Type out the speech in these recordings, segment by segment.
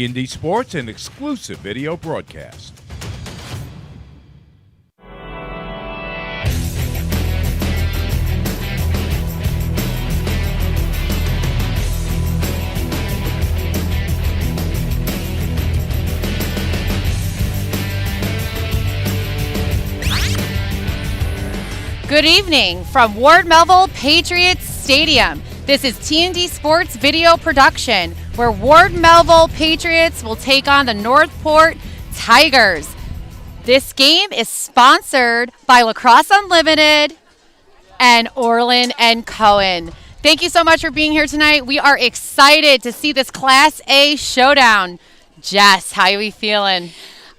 T&D Sports, an exclusive video broadcast. Good evening from Ward Melville Patriots Stadium. This is T&D Sports video production, where Ward Melville Patriots will take on the Northport Tigers. This game is sponsored by Lacrosse Unlimited and Orland & Cohen. Thank you so much for being here tonight. We are excited to see this Class A showdown. Jess, how are we feeling?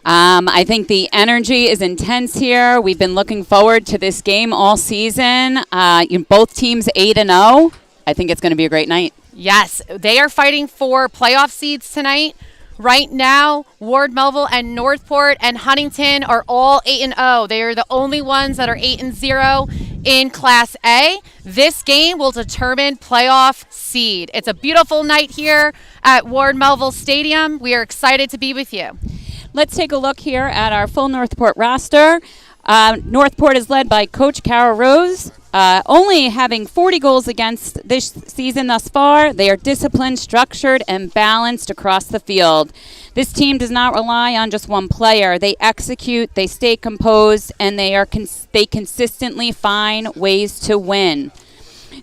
I think the energy is intense here. We've been looking forward to this game all season. Both teams 8-0. I think it's going to be a great night. Yes, they are fighting for playoff seeds tonight. Right now, Ward Melville and Northport and Huntington are all 8-0. They are the only ones that are 8-0 in Class A. This game will determine playoff seed. It's a beautiful night here at Ward Melville Stadium. We are excited to be with you. Let's take a look here at our full Northport roster. Northport is led by Coach Carol Rose, only having 40 goals against this season thus far. They are disciplined, structured, and balanced across the field. This team does not rely on just one player. They execute, they stay composed, and they consistently find ways to win.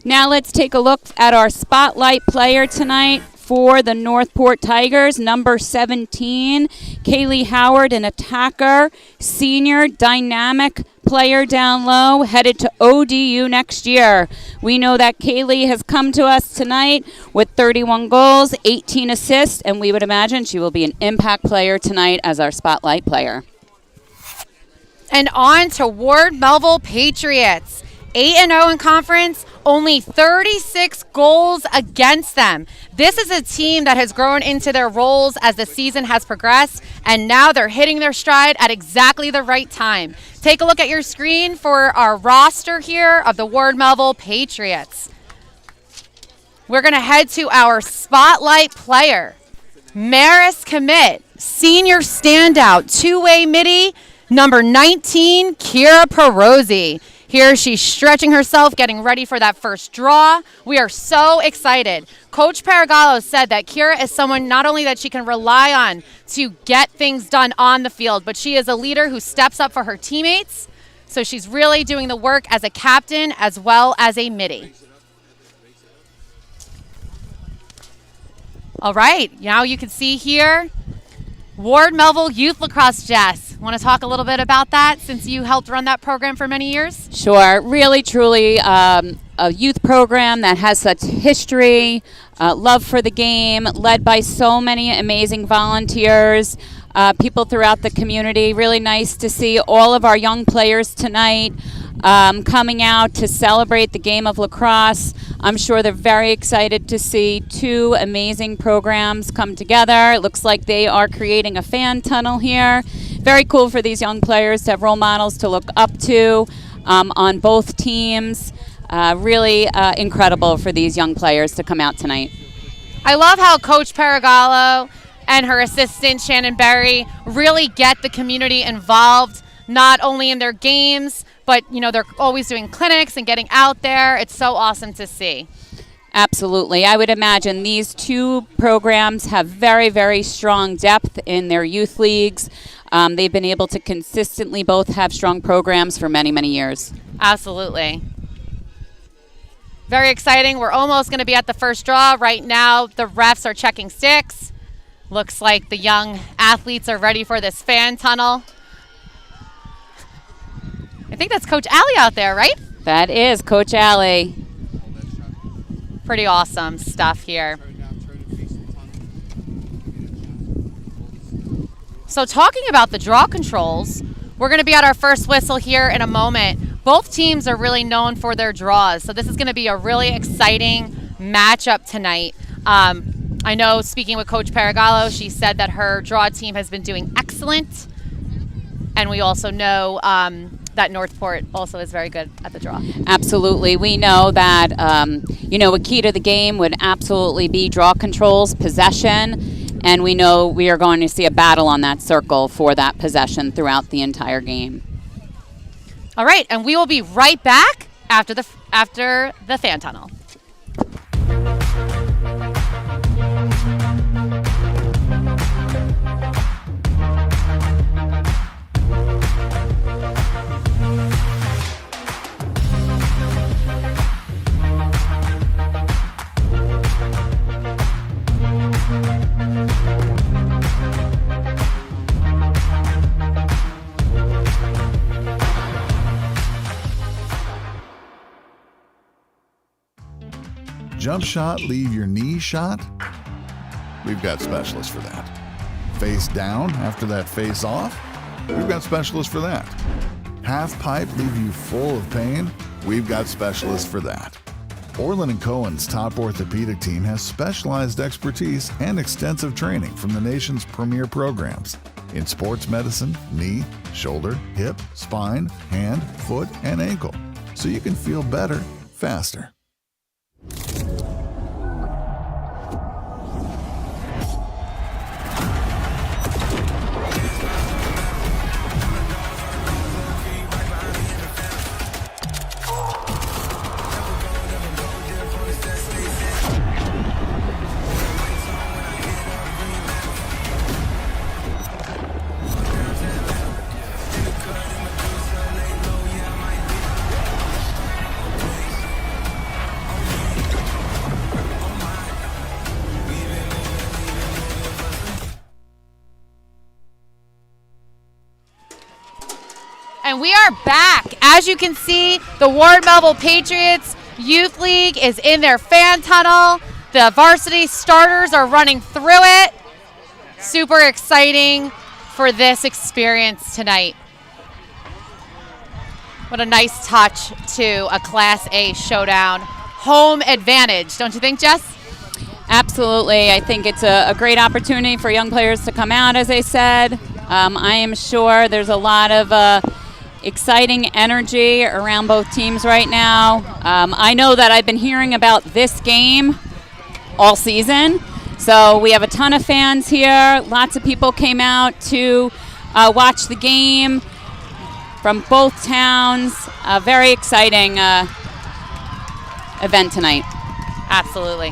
Now let's take a look at our spotlight player tonight. For the Northport Tigers, number 17, Kaylee Howard, an attacker, senior, dynamic player down low, headed to ODU next year. We know that Kaylee has come to us tonight with 31 goals, 18 assists, and we would imagine she will be an impact player tonight as our spotlight player. And on to Ward Melville Patriots. 8-0 in conference, only 36 goals against them. This is a team that has grown into their roles as the season has progressed, and now they're hitting their stride at exactly the right time. Take a look at your screen for our roster here of the Ward Melville Patriots. We're going to head to our spotlight player, Maris Commit, senior standout, two-way midi, number 19, Kira Perosi. Here she's stretching herself, getting ready for that first draw. We are so excited. Coach Paragallo said that Kira is someone not only that she can rely on to get things done on the field, but she is a leader who steps up for her teammates. So she's really doing the work as a captain as well as a midi. All right, now you can see here, Ward Melville Youth Lacrosse. Jess, want to talk a little bit about that since you helped run that program for many years? Sure. Really, truly a youth program that has such history, love for the game, led by so many amazing volunteers, people throughout the community. Really nice to see all of our young players tonight coming out to celebrate the game of lacrosse. I'm sure they're very excited to see two amazing programs come together. It looks like they are creating a fan tunnel here. Very cool for these young players to have role models to look up to on both teams. Really incredible for these young players to come out tonight. I love how Coach Paragallo and her assistant Shannon Berry really get the community involved, not only in their games, but they're always doing clinics and getting out there. It's so awesome to see. Absolutely. I would imagine these two programs have very, very strong depth in their youth leagues. They've been able to consistently both have strong programs for many, many years. Absolutely. Very exciting. We're almost going to be at the first draw. Right now, the refs are checking sticks. Looks like the young athletes are ready for this fan tunnel. I think that's Coach Allie out there, right? That is Coach Allie. Pretty awesome stuff here. So talking about the draw controls, we're going to be at our first whistle here in a moment. Both teams are really known for their draws, so this is going to be a really exciting matchup tonight. I know, speaking with Coach Paragallo, she said that her draw team has been doing excellent, and we also know that Northport also is very good at the draw. Absolutely. We know that, a key to the game would absolutely be draw controls, possession. and we know we are going to see a battle on that circle for that possession throughout the entire game. All right, and we will be right back after the fan tunnel. Jump shot, leave your knee shot? We've got specialists for that. Face down after that face off? We've got specialists for that. Half pipe, leave you full of pain? We've got specialists for that. Orland & Cohen's top orthopedic team has specialized expertise and extensive training from the nation's premier programs in sports medicine, knee, shoulder, hip, spine, hand, foot, and ankle, so you can feel better, faster. And we are back. As you can see, the Ward Melville Patriots Youth League is in their fan tunnel. The varsity starters are running through it. Super exciting for this experience tonight. What a nice touch to a Class A showdown. Home advantage, don't you think, Jess? Absolutely. I think it's a great opportunity for young players to come out, as I said. I am sure there's a lot of exciting energy around both teams right now. I know that I've been hearing about this game all season, so we have a ton of fans here. Lots of people came out to watch the game from both towns. A very exciting event tonight. Absolutely.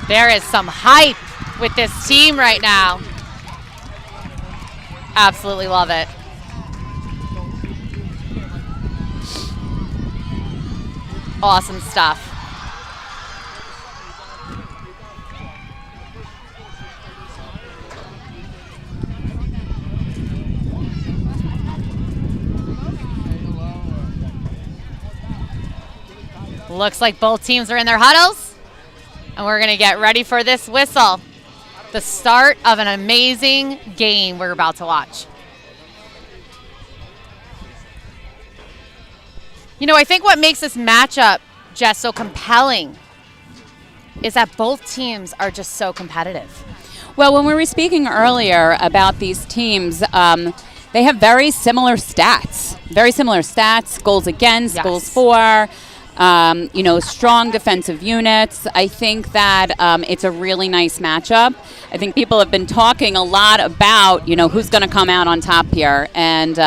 There is some hype with this team right now. Absolutely love it. Awesome stuff. Looks like both teams are in their huddles, and we're going to get ready for this whistle. The start of an amazing game we're about to watch. You know, I think what makes this matchup, Jess, so compelling is that both teams are just so competitive. Well, when we were speaking earlier about these teams, they have very similar stats. Very similar stats, goals against, Yes. goals for. Strong defensive units. I think that it's a really nice matchup. I think people have been talking a lot about, who's going to come out on top here. And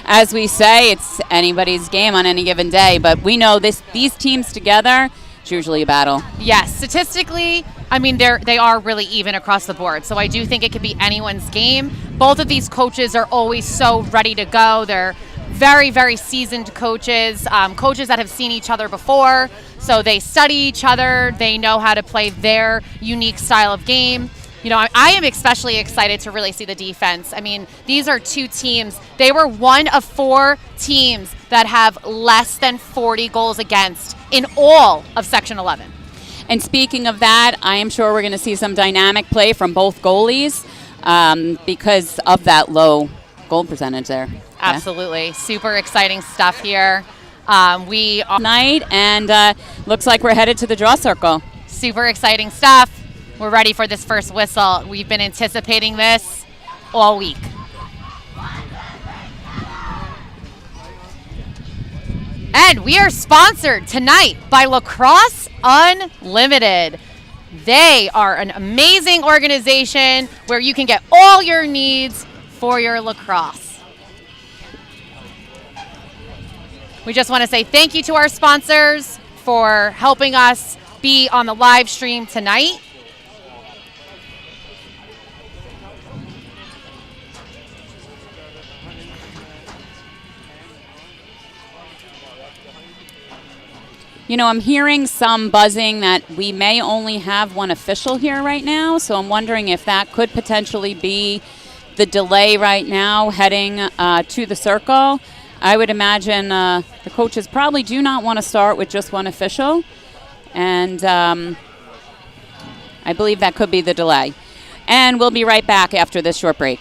as we say, it's anybody's game on any given day. But we know these teams together, it's usually a battle. Yes, statistically, I mean, they are really even across the board. So I do think it could be anyone's game. Both of these coaches are always so ready to go. They're very, very seasoned coaches, coaches that have seen each other before. So they study each other. They know how to play their unique style of game. I am especially excited to really see the defense. I mean, these are two teams. They were one of 4 teams that have less than 40 goals against in all of Section 11. And speaking of that, I am sure we're going to see some dynamic play from both goalies because of that low goal percentage there. Absolutely. Super exciting stuff here. We are Night, and looks like we're headed to the draw circle. super exciting stuff. We're ready for this first whistle. We've been anticipating this all week. And we are sponsored tonight by Lacrosse Unlimited. They are an amazing organization where you can get all your needs for your lacrosse. We just want to say thank you to our sponsors for helping us be on the live stream tonight. You know, I'm hearing some buzzing that we may only have one official here right now, so I'm wondering if that could potentially be the delay right now heading to the circle. I would imagine the coaches probably do not want to start with just one official, and I believe that could be the delay. And we'll be right back after this short break.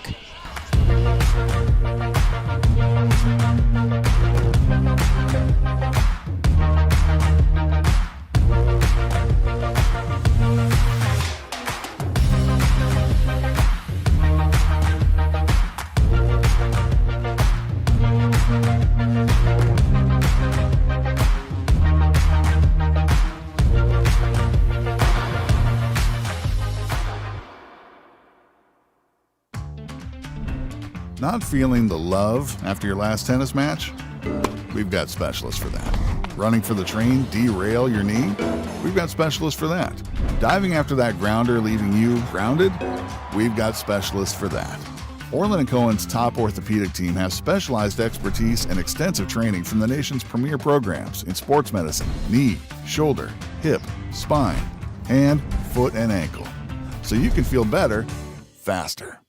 Not feeling the love after your last tennis match? We've got specialists for that. Running for the train, derail your knee? We've got specialists for that. Diving after that grounder, leaving you grounded? We've got specialists for that. Orland & Cohen's top orthopedic team has specialized expertise and extensive training from the nation's premier programs in sports medicine, knee, shoulder, hip, spine, hand, foot, and ankle. So you can feel better, faster.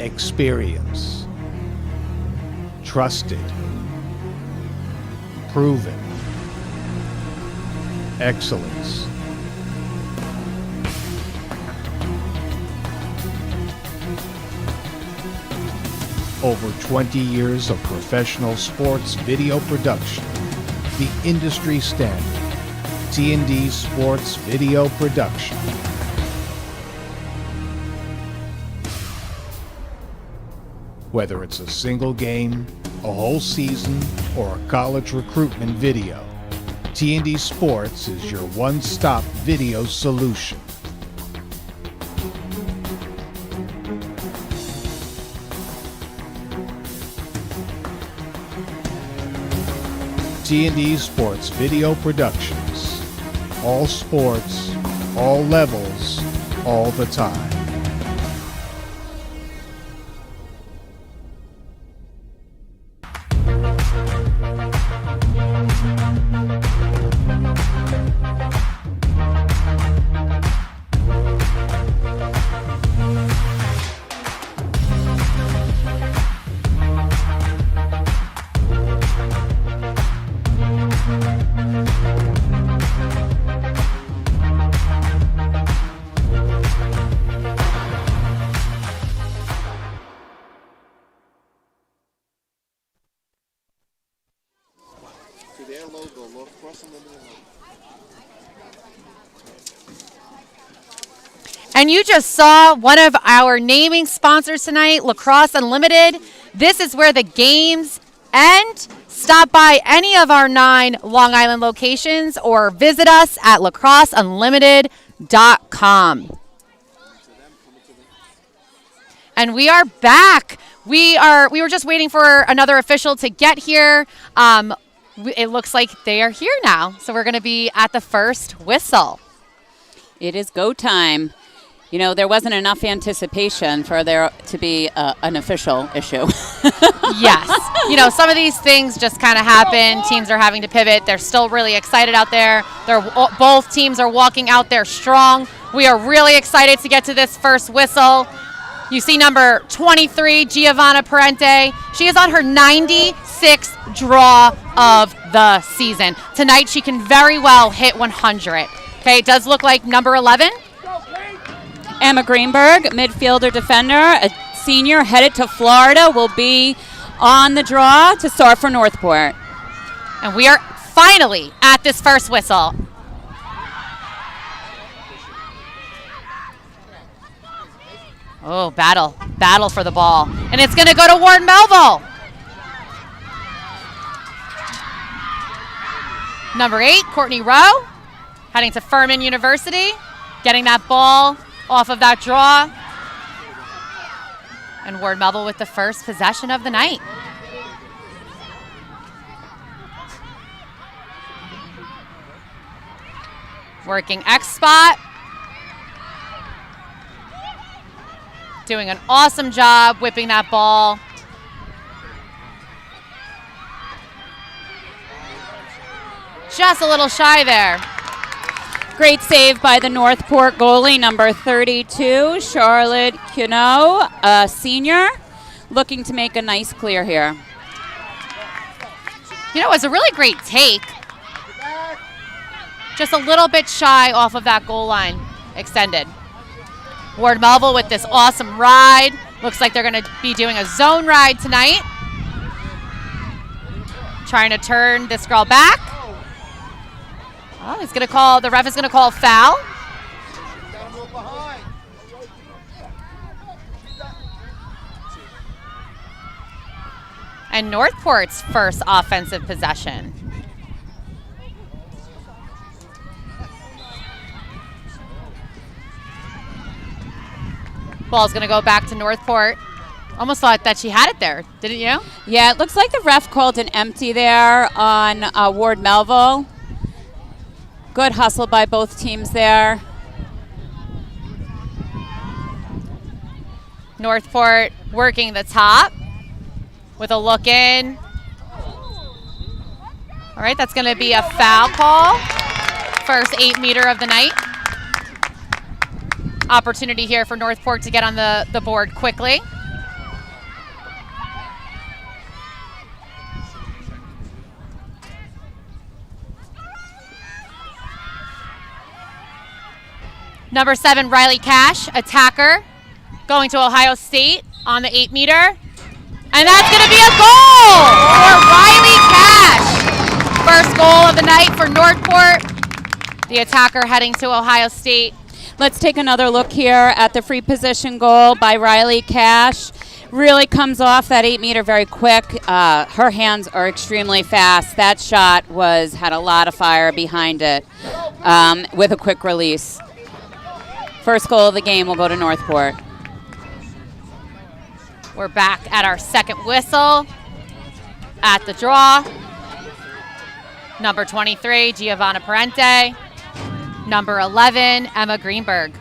Experience, trusted, proven, excellence. Over 20 years of professional sports video production, the industry standard, T&D Sports Video Production. Whether it's a single game, a whole season, or a college recruitment video, T&D Sports is your one-stop video solution. T&D Sports Video Productions. All sports, all levels, all the time. And you just saw one of our naming sponsors tonight, Lacrosse Unlimited. This is where the games end. Stop by any of our 9 Long Island locations or visit us at lacrosseunlimited.com. And we are back. We were just waiting for another official to get here. It looks like they are here now. So we're going to be at the first whistle. It is go time. You know, there wasn't enough anticipation for there to be an official issue. Yes. You know, some of these things just kind of happen. Teams are having to pivot. They're still really excited out there. Both teams are walking out there strong. We are really excited to get to this first whistle. You see number 23, Giovanna Parente. She is on her 96th draw of the season. Tonight she can very well hit 100. Okay, it does look like number 11. Emma Greenberg, midfielder defender, a senior headed to Florida, will be on the draw to start for Northport. And we are finally at this first whistle. Oh, battle for the ball. And it's going to go to Ward Melville. Number 8, Courtney Rowe, heading to Furman University, getting that ball off of that draw. And Ward Melville with the first possession of the night. Working X spot. Doing an awesome job whipping that ball. Just a little shy there. Great save by the Northport goalie, number 32, Charlotte Cuno, a senior, looking to make a nice clear here. You know, it was a really great take. Just a little bit shy off of that goal line extended. Ward Melville with this awesome ride. Looks like they're going to be doing a zone ride tonight. Trying to turn this girl back. Oh, he's going to call, the ref is going to call foul. And Northport's first offensive possession. Ball's going to go back to Northport. Almost thought that she had it there, didn't you? Yeah, it looks like the ref called an empty there on Ward Melville. Good hustle by both teams there. Northport working the top with a look in. All right, that's going to be a foul call. First 8-meter of the night. Opportunity here for Northport to get on the board quickly. Number 7, Riley Cash, attacker, going to Ohio State on the 8-meter. And that's going to be a goal for Riley Cash. First goal of the night for Northport. The attacker heading to Ohio State. Let's take another look here at the free position goal by Riley Cash. Really comes off that 8-meter very quick. Her hands are extremely fast. That shot had a lot of fire behind it with a quick release. First goal of the game will go to Northport. We're back at our second whistle at the draw. Number 23, Giovanna Parente. Number 11, Emma Greenberg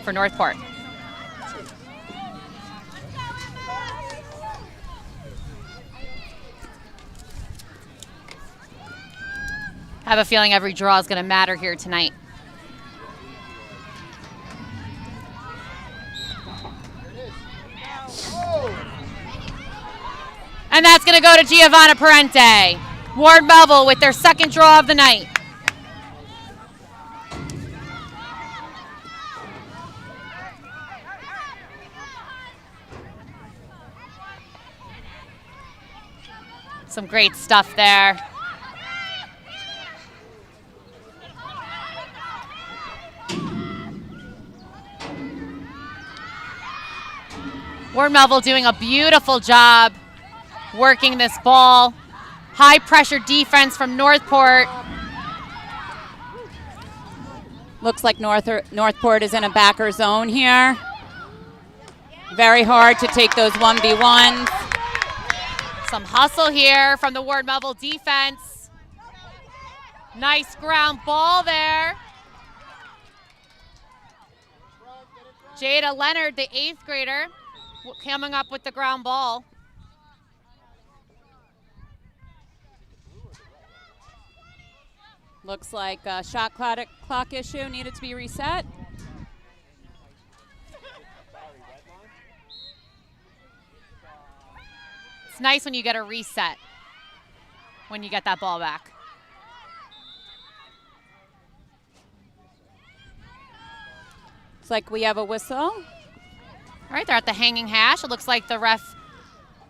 for Northport. I have a feeling every draw is going to matter here tonight. And that's going to go to Giovanna Parente. Ward Melville with their second draw of the night. Some great stuff there. Ward Melville doing a beautiful job working this ball. High pressure defense from Northport. Looks like Northport is in a backer zone here. Very hard to take those 1v1s. Some hustle here from the Ward Melville defense. Nice ground ball there. Jada Leonard, the 8th grader, coming up with the ground ball. Looks like a shot clock issue needed to be reset. It's nice when you get a reset when you get that ball back. Looks like we have a whistle. All right, they're at the hanging hash. It looks like the ref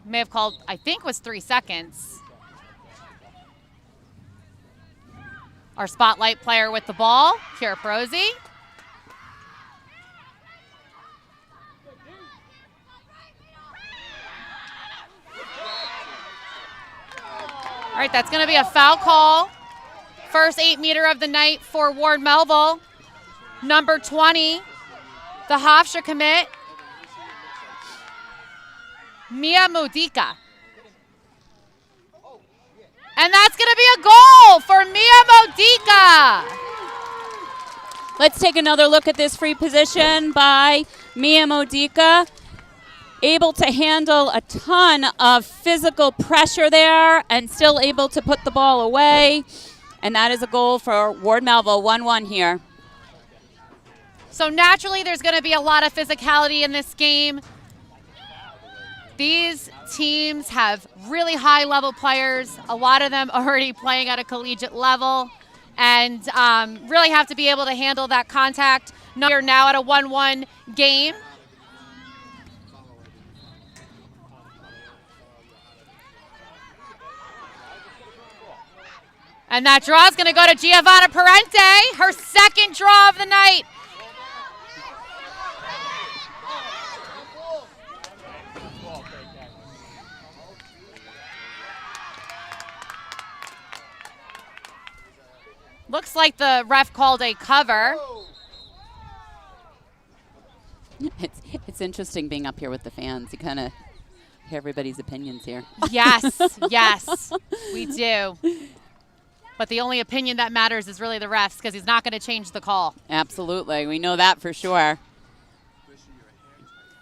may have called, I think, was 3 seconds. Our spotlight player with the ball, Kira Perosi. All right, that's going to be a foul call. First 8-meter of the night for Ward Melville. Number 20, the Hofstra commit, Mia Modica. And that's going to be a goal for Mia Modica. Let's take another look at this free position by Mia Modica. Able to handle a ton of physical pressure there and still able to put the ball away. And that is a goal for Ward Melville, 1-1 here. So naturally there's going to be a lot of physicality in this game. These teams have really high-level players, a lot of them already playing at a collegiate level, and really have to be able to handle that contact. You're now at a 1-1 game. And that draw is going to go to Giovanna Parente, her second draw of the night. Looks like the ref called a cover. It's interesting being up here with the fans. You kind of hear everybody's opinions here. Yes, yes, we do. But the only opinion that matters is really the refs, because he's not going to change the call. Absolutely. We know that for sure.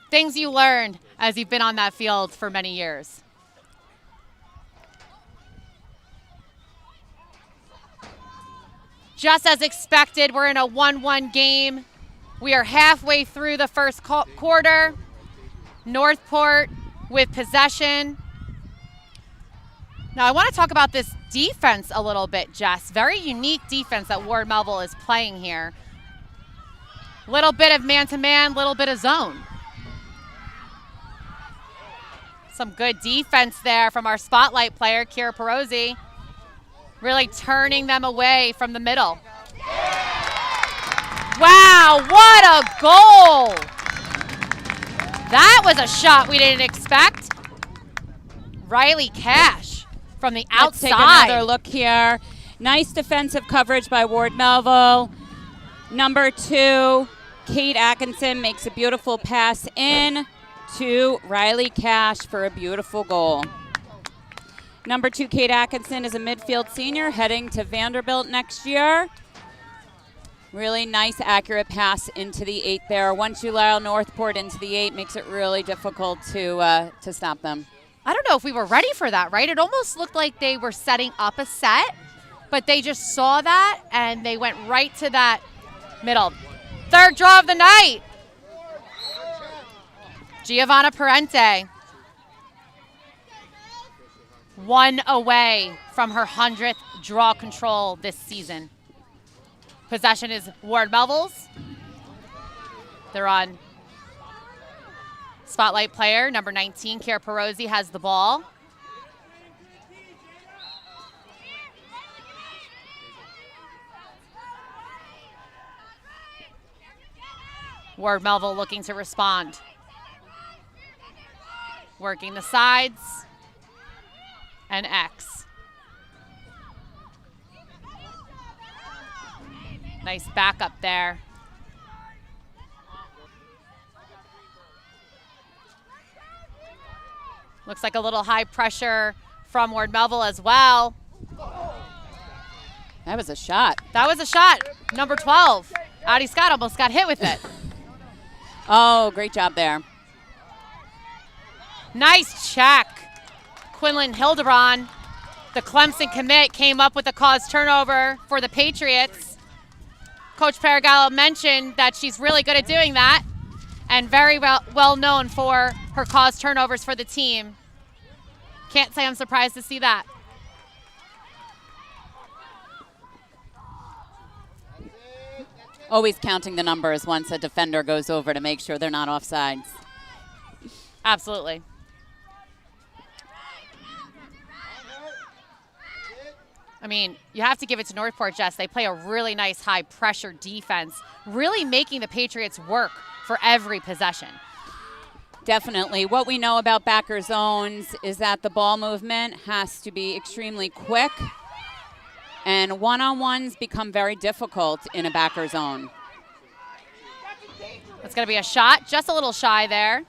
Things you learned as you've been on that field for many years. Just as expected, we're in a 1-1 game. We are halfway through the first quarter. Northport with possession. Now I want to talk about this defense a little bit, Jess. Very unique defense that Ward Melville is playing here. Little bit of man-to-man, little bit of zone. Some good defense there from our spotlight player, Kira Perosi. Really turning them away from the middle. Wow, what a goal! That was a shot we didn't expect. Riley Cash from the outside. Let's take another look here. Nice defensive coverage by Ward Melville. Number 2, Kate Atkinson makes a beautiful pass in to Riley Cash for a beautiful goal. Number 2, Kate Atkinson, is a midfield senior heading to Vanderbilt next year. Really nice, accurate pass into the 8 there. Once you allow Northport into the 8, makes it really difficult to stop them. I don't know if we were ready for that, right? It almost looked like they were setting up a set, but they just saw that and they went right to that middle. Third draw of the night. Giovanna Parente. 1 away from her 100th draw control this season. Possession is Ward Melville's. They're on spotlight player, number 19, Kira Perosi has the ball. Ward Melville looking to respond. Working the sides. And X. Nice backup there. Looks like a little high pressure from Ward Melville as well. That was a shot. That was a shot. Number 12. Addie Scott almost got hit with it. Oh, great job there. Nice check. Quinlan Hildebrand, the Clemson commit, came up with a caused turnover for the Patriots. Coach Paragallo mentioned that she's really good at doing that and very well known for her caused turnovers for the team. Can't say I'm surprised to see that. Always counting the numbers once a defender goes over to make sure they're not offsides. Absolutely. I mean, you have to give it to Northport, Jess. They play a really nice high-pressure defense, really making the Patriots work for every possession. Definitely. What we know about backer zones is that the ball movement has to be extremely quick, and one-on-ones become very difficult in a backer zone. It's going to be a shot, just a little shy there.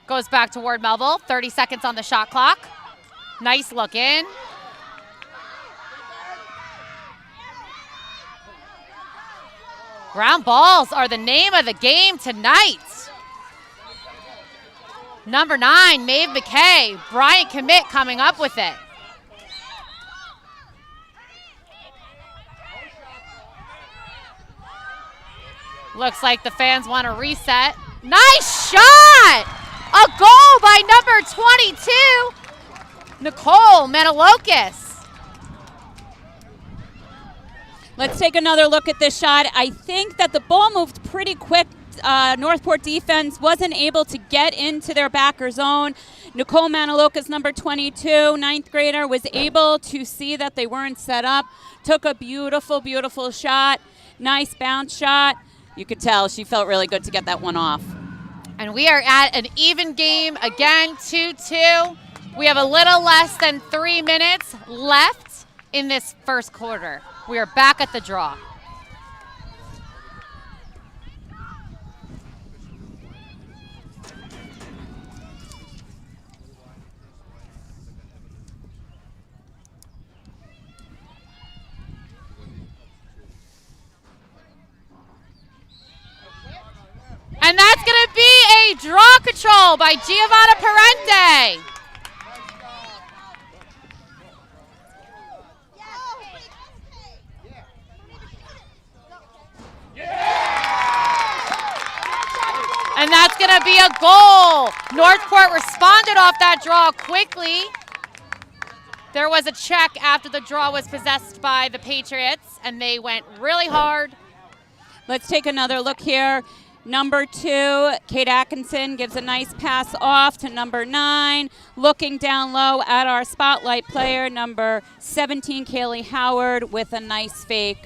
Goes back to Ward Melville, 30 seconds on the shot clock. Nice look in. Ground balls are the name of the game tonight. Number 9, Maeve McKay. Bryant Commit coming up with it. Looks like the fans want to reset. Nice shot! A goal by number 22, Nicole Manalokis. Let's take another look at this shot. I think that the ball moved pretty quick. Northport defense wasn't able to get into their backer zone. Nicole Manalokis, number 22, ninth grader, was able to see that they weren't set up. Took a beautiful, beautiful shot. Nice bounce shot. You could tell she felt really good to get that one off. And we are at an even game again, 2-2. We have a little less than 3 minutes left in this first quarter. We are back at the draw. And that's going to be a draw control by Giovanna Parente. And that's going to be a goal. Northport responded off that draw quickly. There was a check after the draw was possessed by the Patriots, and they went really hard. Let's take another look here. Number 2, Kate Atkinson gives a nice pass off to number 9. Looking down low at our spotlight player, number 17, Kaylee Howard, with a nice fake.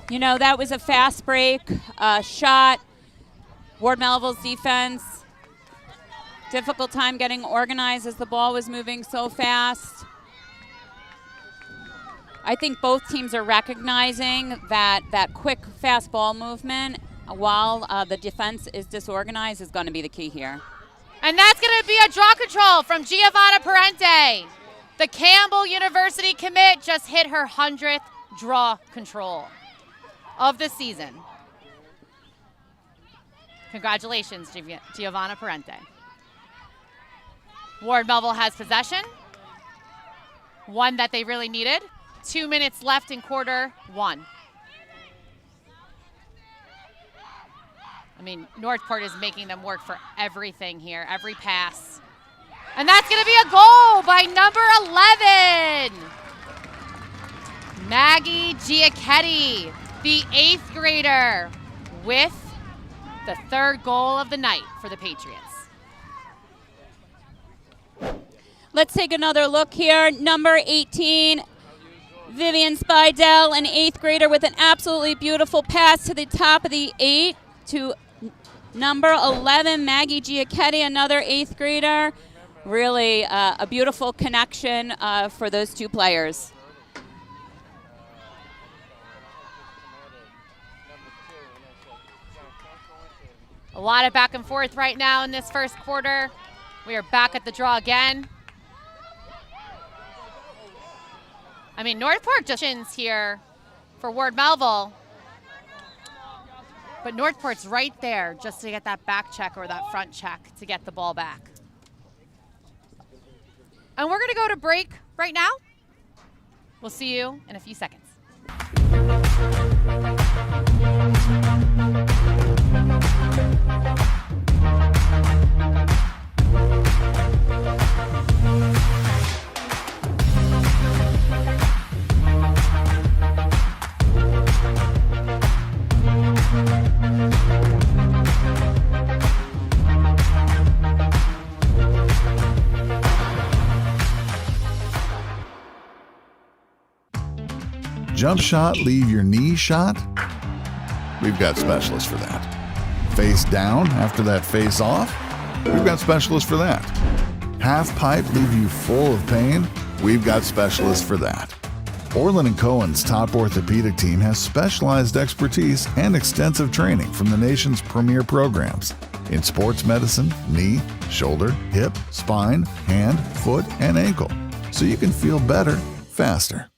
You know, that was a fast break shot. Ward Melville's defense, difficult time getting organized as the ball was moving so fast. I think both teams are recognizing that quick, fast ball movement while the defense is disorganized is going to be the key here. And that's going to be a draw control from Giovanna Parente. The Campbell University commit just hit her 100th draw control of the season. Congratulations, Giovanna Parente. Ward Melville has possession. One that they really needed. 2 minutes left in quarter 1. I mean, Northport is making them work for everything here, every pass. And that's going to be a goal by number 11. Maggie Giacchetti, the 8th grader, with the 3rd goal of the night for the Patriots. Let's take another look here. Number 18, Vivian Spidell, an 8th grader, with an absolutely beautiful pass to the top of the 8 to number 11, Maggie Giacchetti, another 8th grader. Really a beautiful connection for those two players. A lot of back and forth right now in this first quarter. We are back at the draw again. I mean, Northport just here for Ward Melville. But Northport's right there just to get that back check or that front check to get the ball back. And we're going to go to break right now. We'll see you in a few seconds. jump shot leave your knee shot? We've got specialists for that. Face down after that face off? We've got specialists for that. Half pipe leave you full of pain? We've got specialists for that. Orland & Cohen's top orthopedic team has specialized expertise and extensive training from the nation's premier programs in sports medicine, knee, shoulder, hip, spine, hand, foot, and ankle, so you can feel better faster.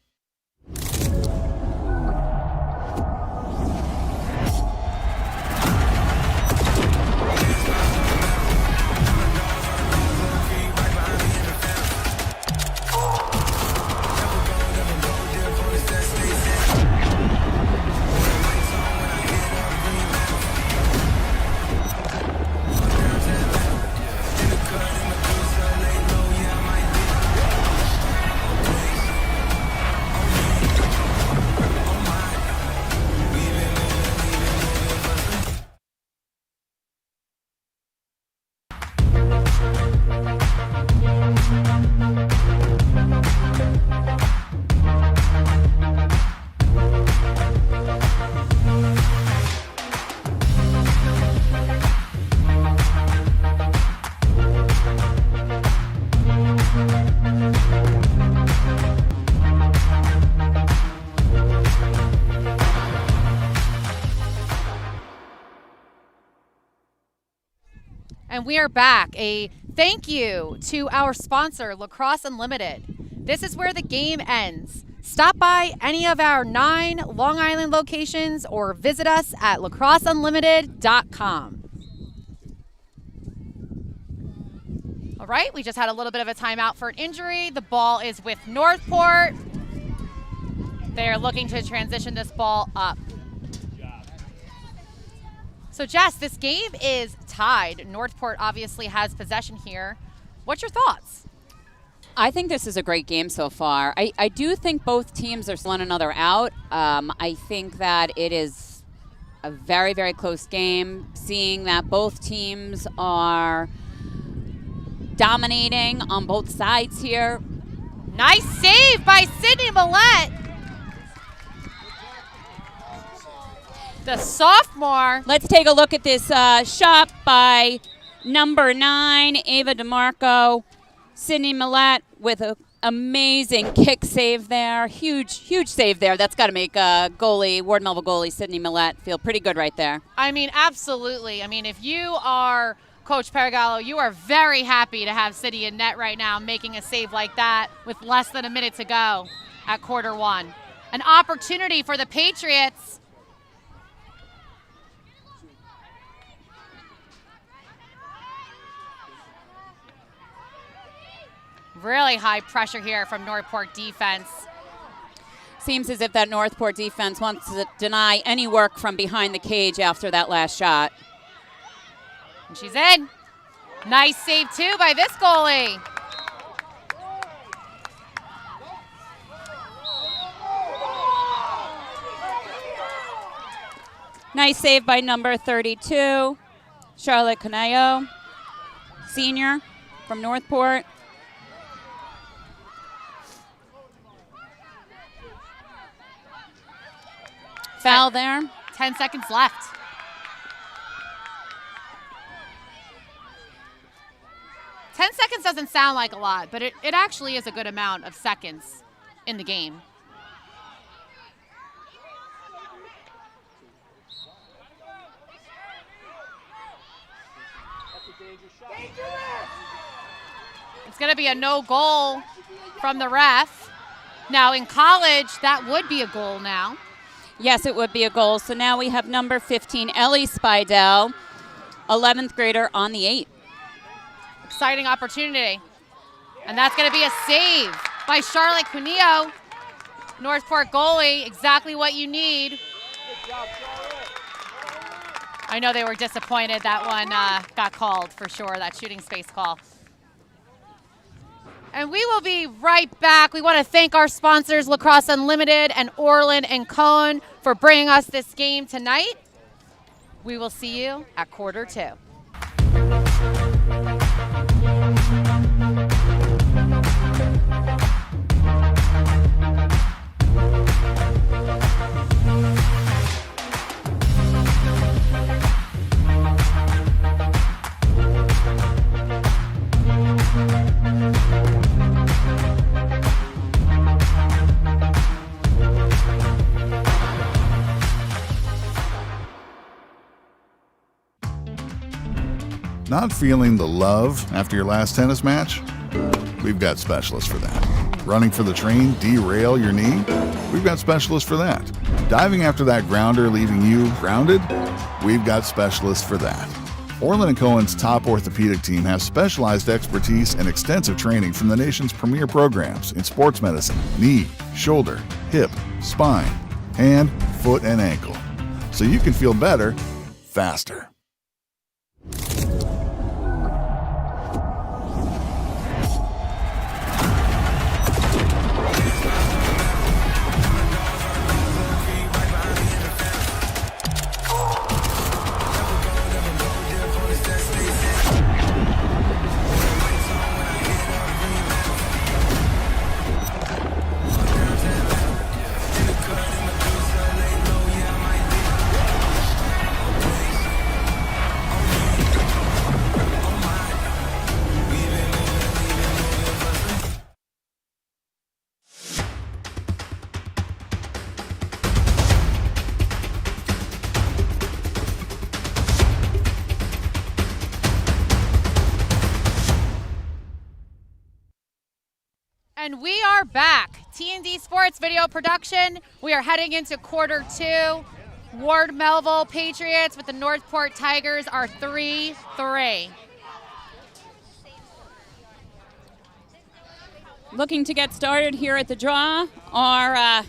And we are back. A thank you to our sponsor, Lacrosse Unlimited. This is where the game ends. Stop by any of our 9 Long Island locations or visit us at lacrosseunlimited.com. All right, we just had a little bit of a timeout for an injury. The ball is with Northport. They're looking to transition this ball up. So, Jess, this game is tied. Northport obviously has possession here. What's your thoughts? I think this is a great game so far. I do think both teams are one another out. I think that it is a very, very close game, seeing that both teams are dominating on both sides here. Nice save by Sydney Millette. The sophomore. Let's take a look at this shot by number 9, Ava DeMarco. Sydney Millette with an amazing kick save there. Huge, huge save there. That's got to make goalie, Ward Melville goalie Sydney Millette feel pretty good right there. I mean, absolutely. I mean, if you are Coach Paragallo, you are very happy to have City in net right now making a save like that with less than a minute to go at quarter 1. An opportunity for the Patriots. Really high pressure here from Northport defense. Seems as if that Northport defense wants to deny any work from behind the cage after that last shot. And she's in. Nice save, too, by this goalie. Nice save by number 32, Charlotte Caneo, senior from Northport. Foul there. 10 seconds left. Ten seconds doesn't sound like a lot, but it actually is a good amount of seconds in the game. It's going to be a no goal from the ref. Now in college, that would be a goal now. Yes, it would be a goal. So now we have number 15, Ellie Spidell, 11th grader on the 8. Exciting opportunity. And that's going to be a save by Charlotte Cuneo. Northport goalie, exactly what you need. I know they were disappointed that one got called for sure, that shooting space call. And we will be right back. We want to thank our sponsors, Lacrosse Unlimited and Orland & Cohen, for bringing us this game tonight. We will see you at quarter 2. Not feeling the love after your last tennis match? We've got specialists for that. Running for the train, derail your knee? We've got specialists for that. Diving after that grounder, leaving you grounded? We've got specialists for that. Orland & Cohen's top orthopedic team has specialized expertise and extensive training from the nation's premier programs in sports medicine, knee, shoulder, hip, spine, hand, foot, and ankle. So you can feel better, faster. And we are back. T&D Sports Video Production. We are heading into quarter 2. Ward Melville Patriots with the Northport Tigers are 3-3. Looking to get started here at the draw are,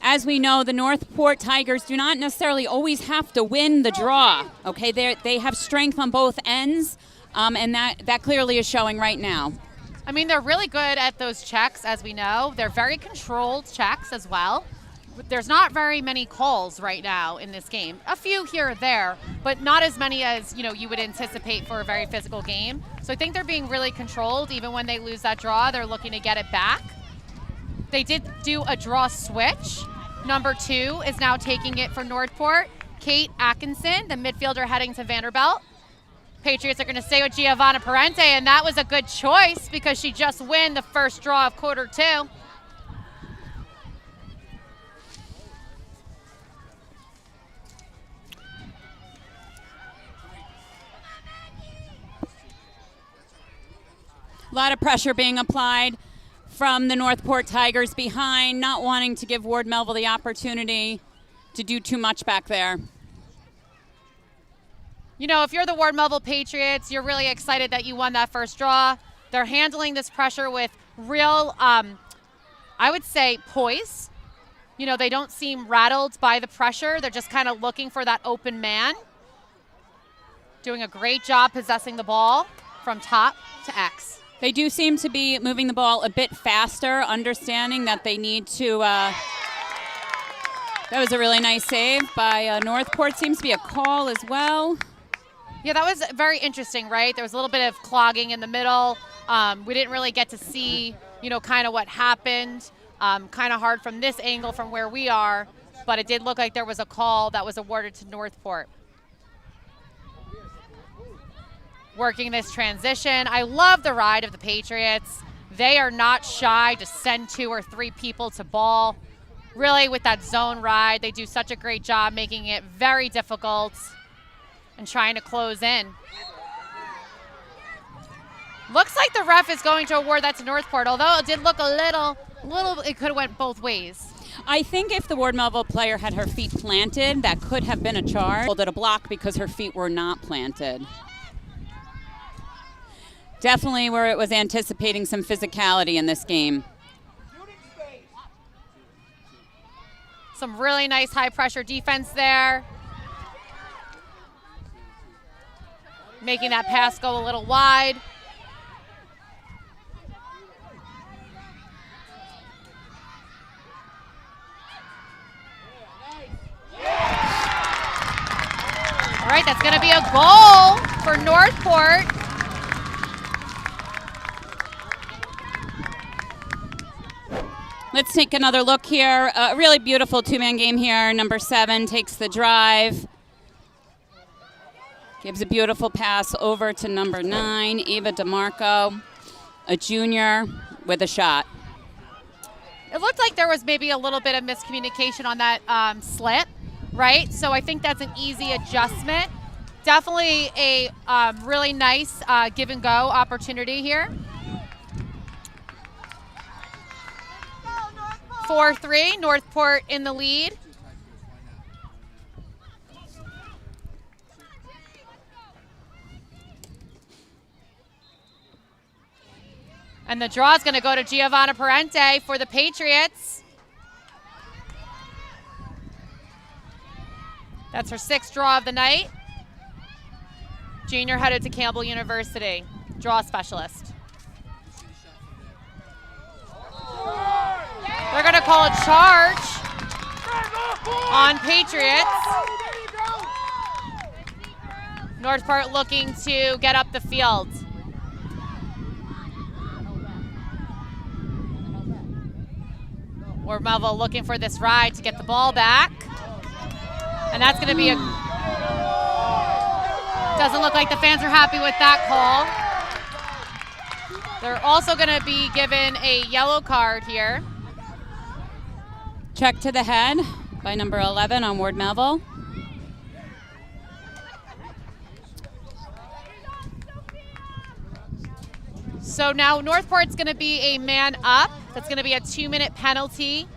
as we know, the Northport Tigers do not necessarily always have to win the draw. Okay, they have strength on both ends, and that clearly is showing right now. I mean, they're really good at those checks, as we know. They're very controlled checks as well. There's not very many calls right now in this game. A few here or there, but not as many as you would anticipate for a very physical game. So I think they're being really controlled. Even when they lose that draw, they're looking to get it back. They did do a draw switch. Number 2 is now taking it for Northport. Kate Atkinson, the midfielder, heading to Vanderbilt. Patriots are going to stay with Giovanna Parente, and that was a good choice because she just won the first draw of quarter 2. A lot of pressure being applied from the Northport Tigers behind, not wanting to give Ward Melville the opportunity to do too much back there. If you're the Ward Melville Patriots, you're really excited that you won that first draw. They're handling this pressure with real, I would say, poise. They don't seem rattled by the pressure. They're just kind of looking for that open man. Doing a great job possessing the ball from top to X. They do seem to be moving the ball a bit faster, understanding that they need to... that was a really nice save by Northport. Seems to be a call as well. Yeah, that was very interesting, right? There was a little bit of clogging in the middle. We didn't really get to see, kind of what happened. Kind of hard from this angle from where we are, but it did look like there was a call that was awarded to Northport. Working this transition. I love the ride of the Patriots. They are not shy to send 2 or 3 people to ball. Really, with that zone ride, they do such a great job making it very difficult and trying to close in. Looks like the ref is going to award that to Northport, although it did look a little, it could have went both ways. I think if the Ward Melville player had her feet planted, that could have been a charge. Called it a block because her feet were not planted. Definitely where it was anticipating some physicality in this game. Some really nice high-pressure defense there. Making that pass go a little wide. All right, that's going to be a goal for Northport. Let's take another look here. A really beautiful 2-man game here. Number 7 takes the drive. Gives a beautiful pass over to number 9, Eva DeMarco, a junior with a shot. It looked like there was maybe a little bit of miscommunication on that slip, right? So I think that's an easy adjustment definitely a really nice give and go opportunity here. 4-3, Northport in the lead. And the draw is going to go to Giovanna Parente for the Patriots. That's her 6th draw of the night. Junior headed to Campbell University, draw specialist. They're going to call a charge on Patriots. Northport looking to get up the field. Or Melville looking for this ride to get the ball back. And that's going to be doesn't look like the fans are happy with that call. They're also going to be given a yellow card here. Check to the head by number 11 on Ward Melville. So now Northport's going to be a man up. That's going to be a 2-minute penalty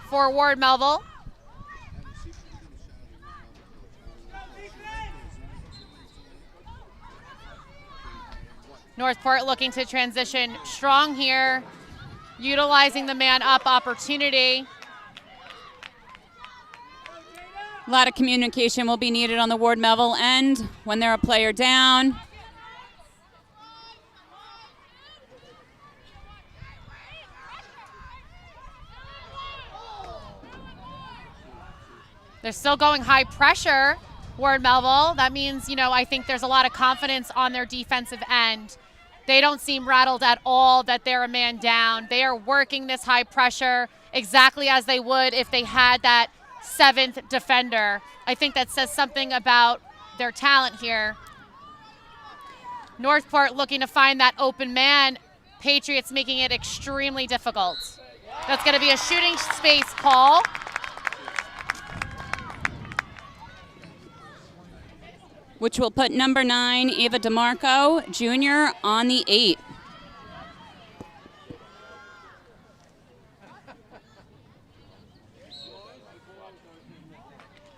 for Ward Melville. Northport looking to transition strong here, utilizing the man up opportunity. A lot of communication will be needed on the Ward Melville end when they're a player down. They're still going high pressure, Ward Melville. That means, I think there's a lot of confidence on their defensive end. They don't seem rattled at all that they're a man down. They are working this high pressure exactly as they would if they had that 7th defender. I think that says something about their talent here. Northport looking to find that open man. Patriots making it extremely difficult. That's going to be a shooting space call. Which will put number 9, Ava DeMarco, Jr., on the 8.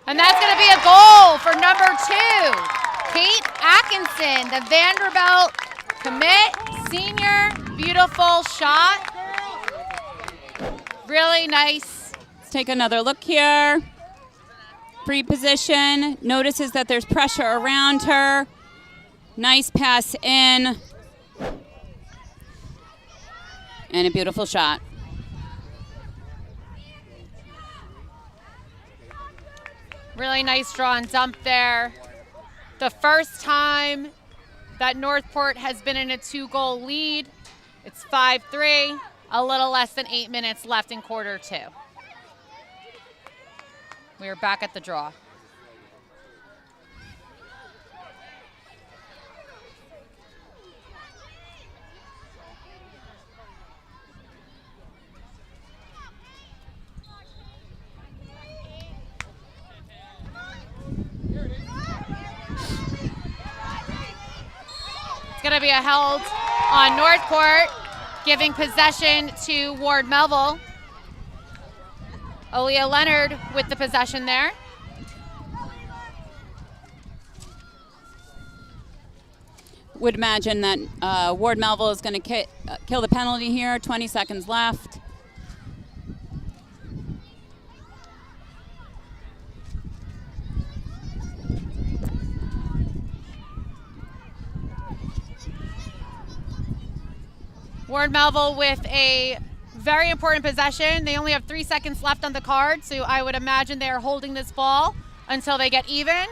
And that's going to be a goal for number 2, Kate Atkinson, the Vanderbilt commit, senior, beautiful shot. Really nice. Let's take another look here. Free position, notices that there's pressure around her. Nice pass in. And a beautiful shot. Really nice draw and dump there. The first time that Northport has been in a 2-goal lead. It's 5-3, a little less than 8 minutes left in quarter 2. We are back at the draw. It's going to be a held on Northport, giving possession to Ward Melville. Aaliyah Leonard with the possession there. Would imagine that Ward Melville is going to kill the penalty here. 20 seconds left. Ward Melville with a very important possession. They only have 3 seconds left on the card, so I would imagine they are holding this ball until they get even,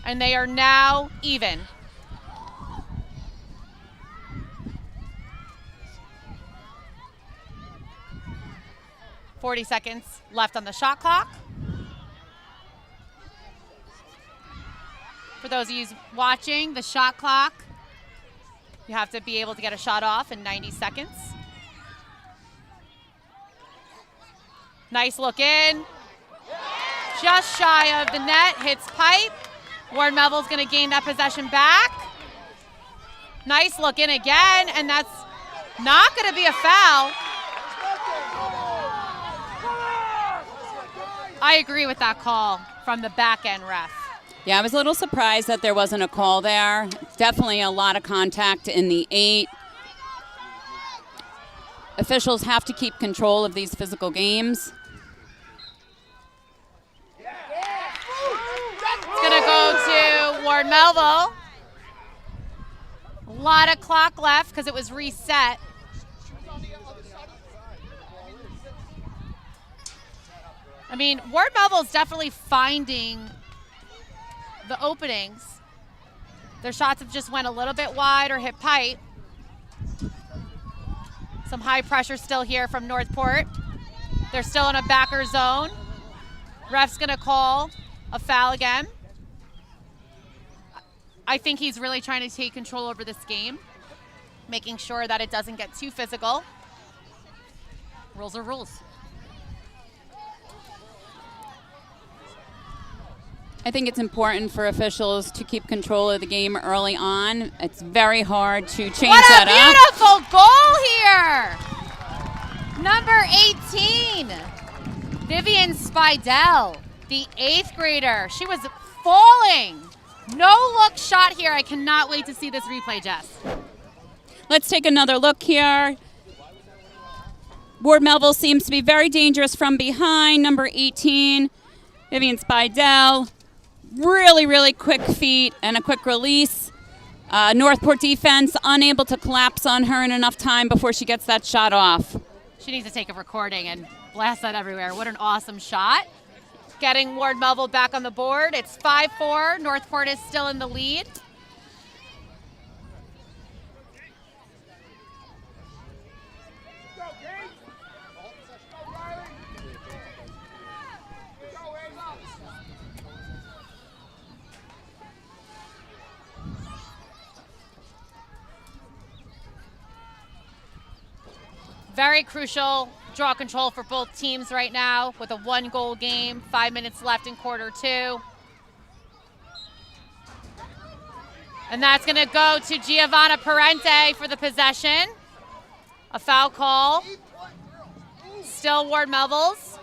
and they are now even. $40 seconds left on the shot clock. For those of you watching, the shot clock, you have to be able to get a shot off in 90 seconds. Nice look in. just shy of the net, hits pipe. Ward Melville's going to gain that possession back. Nice look in again, and that's not going to be a foul. I agree with that call from the back end ref. Yeah, I was a little surprised that there wasn't a call there. Definitely a lot of contact in the 8. Officials have to keep control of these physical games. It's going to go to Ward Melville. A lot of clock left because it was reset. I mean, Ward Melville's definitely finding the openings. Their shots have just went a little bit wide or hit pipe. Some high pressure still here from Northport. They're still in a backer zone. Ref's gonna call a foul again. I think he's really trying to take control over this game, making sure that it doesn't get too physical. Rules are rules. I think it's important for officials to keep control of the game early on. It's very hard to change that up. What a beautiful goal here! Number 18, Vivian Spidell, the 8th grader. She was falling. No look shot here. I cannot wait to see this replay, Jess. Let's take another look here. Ward Melville seems to be very dangerous from behind. Number 18, Vivian Spidell. Really, really quick feet and a quick release. Northport defense unable to collapse on her in enough time before she gets that shot off. She needs to take a recording and blast that everywhere. What an awesome shot. Getting Ward Melville back on the board. It's 5-4. Northport is still in the lead. Very crucial draw control for both teams right now with a 1-goal game, 5 minutes left in quarter 2. And that's going to go to Giovanna Parente for the possession. A foul call. Still Ward Melville's.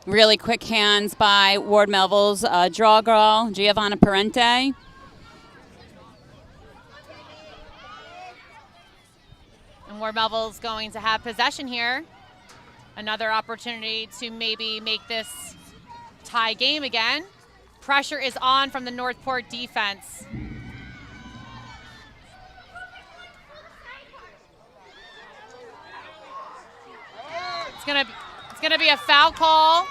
Really quick hands by Ward Melville's draw girl, Giovanna Parente. And Ward Melville's going to have possession here. Another opportunity to maybe make this tie game again. Pressure is on from the Northport defense. It's gonna be a foul call.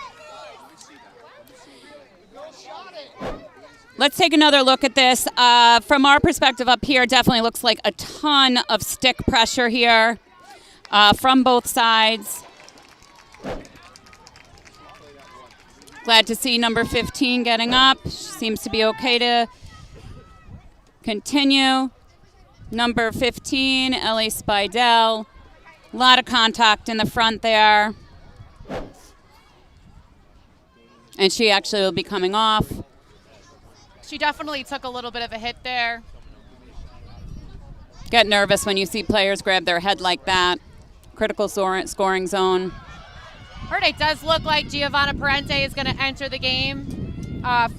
Let's take another look at this. From our perspective up here, it definitely looks like a ton of stick pressure here from both sides. Glad to see number 15 getting up. She seems to be okay to continue. Number 15, Ellie Spidell. A lot of contact in the front there. And she actually will be coming off. She definitely took a little bit of a hit there. Get nervous when you see players grab their head like that. Critical scoring zone. Heard it does look like Giovanna Parente is going to enter the game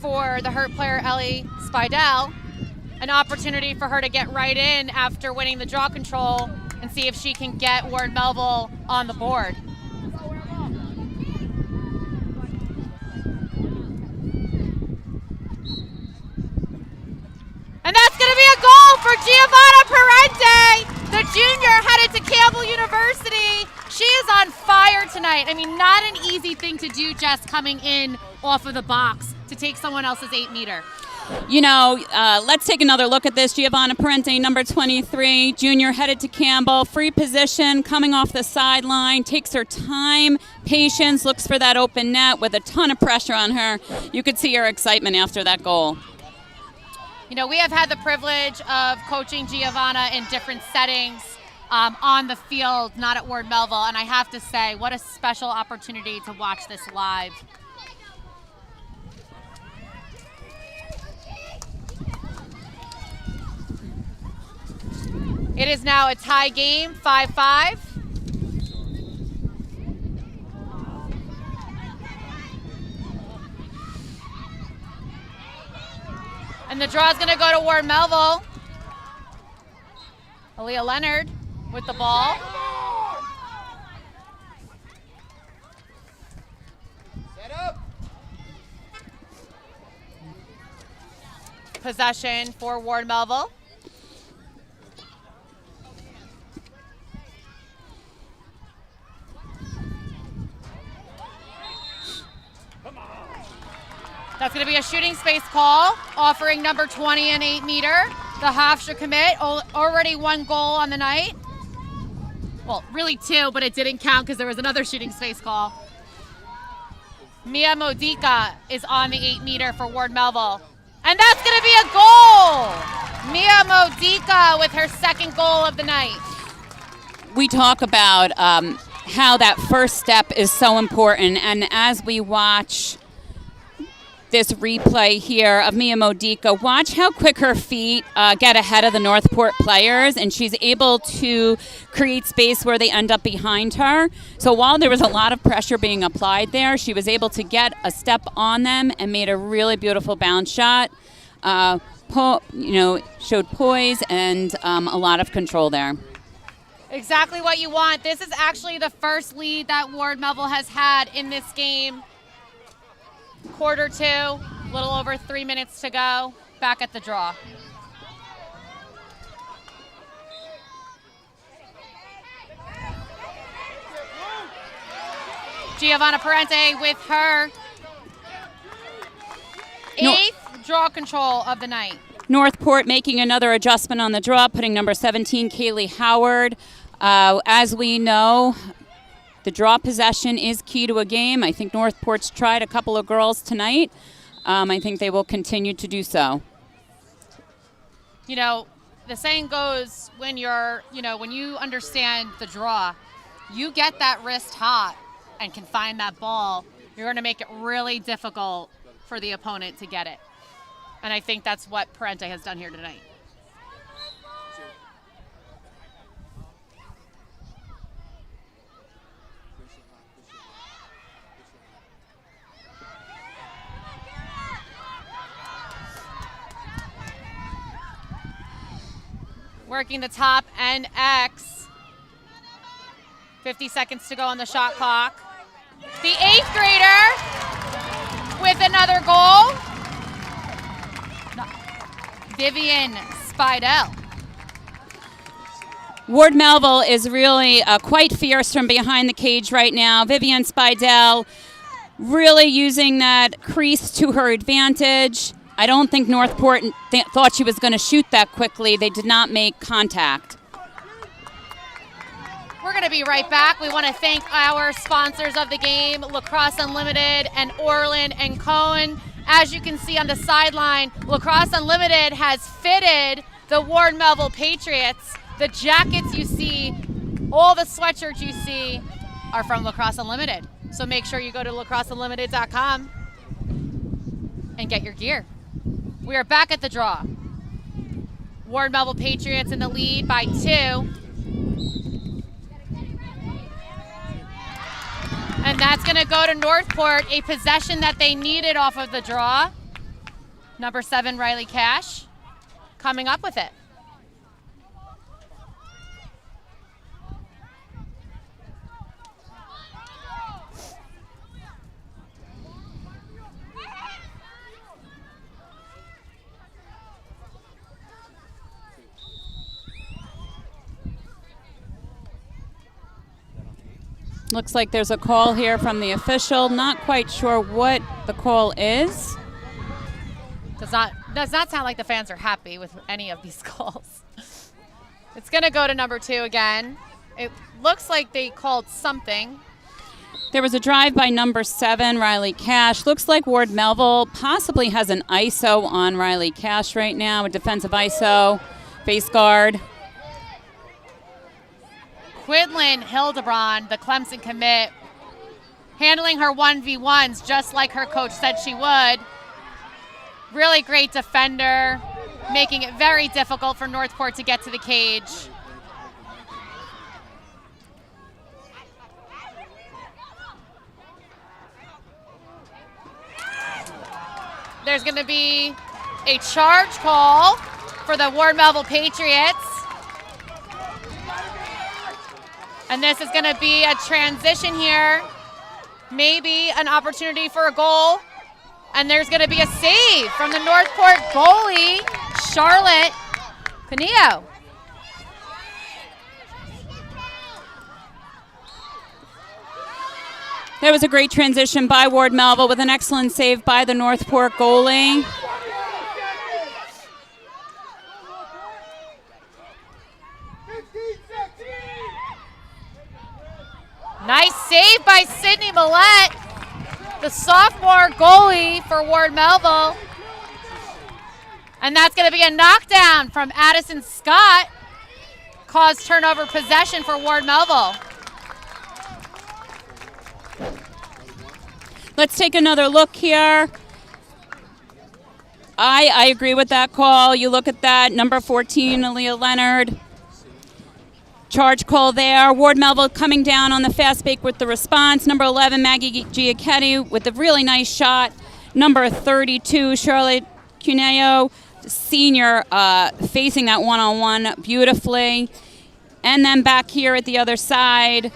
for the hurt player Ellie Spidell. An opportunity for her to get right in after winning the draw control and see if she can get Ward Melville on the board. And that's going to be a goal for Giovanna Parente, the junior headed to Campbell University. She is on fire tonight. I mean, not an easy thing to do, Jess, coming in off of the box to take someone else's 8-meter. You know, let's take another look at this. Giovanna Parente, number 23, junior headed to Campbell. Free position, coming off the sideline, takes her time, patience, looks for that open net with a ton of pressure on her. You could see her excitement after that goal. You know, we have had the privilege of coaching Giovanna in different settings on the field, not at Ward Melville, and I have to say, what a special opportunity to watch this live. It is now a tie game, 5-5. And the draw is going to go to Ward Melville. Aaliyah Leonard with the ball. Set up. Possession for Ward Melville. That's going to be a shooting space call, offering number 20 an 8-meter. The half should commit. Already 1 goal on the night. Well, really 2, but it didn't count because there was another shooting space call. Mia Modica is on the 8-meter for Ward Melville. And that's going to be a goal! Mia Modica with her 2nd goal of the night. We talk about how that first step is so important, and as we watch this replay here of Mia Modica, watch how quick her feet get ahead of the Northport players, and she's able to create space where they end up behind her. So while there was a lot of pressure being applied there, she was able to get a step on them and made a really beautiful bounce shot. Showed poise and a lot of control there. Exactly what you want. This is actually the first lead that Ward Melville has had in this game. Quarter 2, a little over 3 minutes to go. Back at the draw. Giovanna Parente with her 8th draw control of the night. Northport making another adjustment on the draw, putting number 17, Kaylee Howard. As we know, the draw possession is key to a game. I think Northport's tried a couple of girls tonight. I think they will continue to do so. You know, the saying goes, when you understand the draw, you get that wrist hot and can find that ball, you're going to make it really difficult for the opponent to get it. And I think that's what Parente has done here tonight. Working the top and X. 50 seconds to go on the shot clock. The 8th grader with another goal. Vivian Spidell. Ward Melville is really quite fierce from behind the cage right now. Vivian Spidell really using that crease to her advantage. I don't think Northport thought she was going to shoot that quickly. They did not make contact. We're going to be right back. We want to thank our sponsors of the game, Lacrosse Unlimited and Orland and Cohen. As you can see on the sideline, Lacrosse Unlimited has fitted the Ward Melville Patriots. The jackets you see, all the sweatshirts you see are from Lacrosse Unlimited. So make sure you go to lacrosseunlimited.com and get your gear. We are back at the draw. Ward Melville Patriots in the lead by 2. And that's going to go to Northport, a possession that they needed off of the draw. Number 7, Riley Cash, coming up with it. Looks like there's a call here from the official. Not quite sure what the call is. Does not sound like the fans are happy with any of these calls. It's going to go to number 2 again. It looks like they called something. There was a drive by number 7, Riley Cash. Looks like Ward Melville possibly has an ISO on Riley Cash right now, a defensive ISO, face guard. Quidlin Hildebrand, the Clemson commit, handling her 1v1s just like her coach said she would. Really great defender, making it very difficult for Northport to get to the cage. there's going to be a charge call for the Ward Melville Patriots. And this is going to be a transition here. Maybe an opportunity for a goal. And there's going to be a save from the Northport goalie, Charlotte Pinillo. There was a great transition by Ward Melville with an excellent save by the Northport goalie. Nice save by Sydney Millette, the sophomore goalie for Ward Melville. And that's going to be a knockdown from Addison Scott. Caused turnover possession for Ward Melville. Let's take another look here. I agree with that call. You look at that, number 14, Aaliyah Leonard. Charge call there. Ward Melville coming down on the fast break with the response. Number 11, Maggie Giacchetti with a really nice shot. Number 32, Charlotte Cuneo, senior, facing that one-on-one beautifully. And then back here at the other side,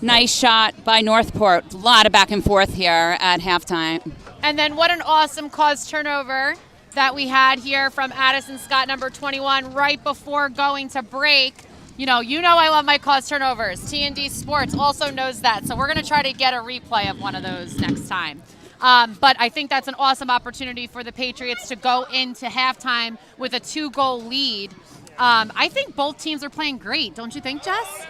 nice shot by Northport. A lot of back and forth here at halftime. And then what an awesome caused turnover that we had here from Addison Scott, number 21, right before going to break. You know I love my caused turnovers. T&D Sports also knows that. So we're going to try to get a replay of one of those next time. But I think that's an awesome opportunity for the Patriots to go into halftime with a 2-goal lead. I think both teams are playing great. Don't you think, Jess?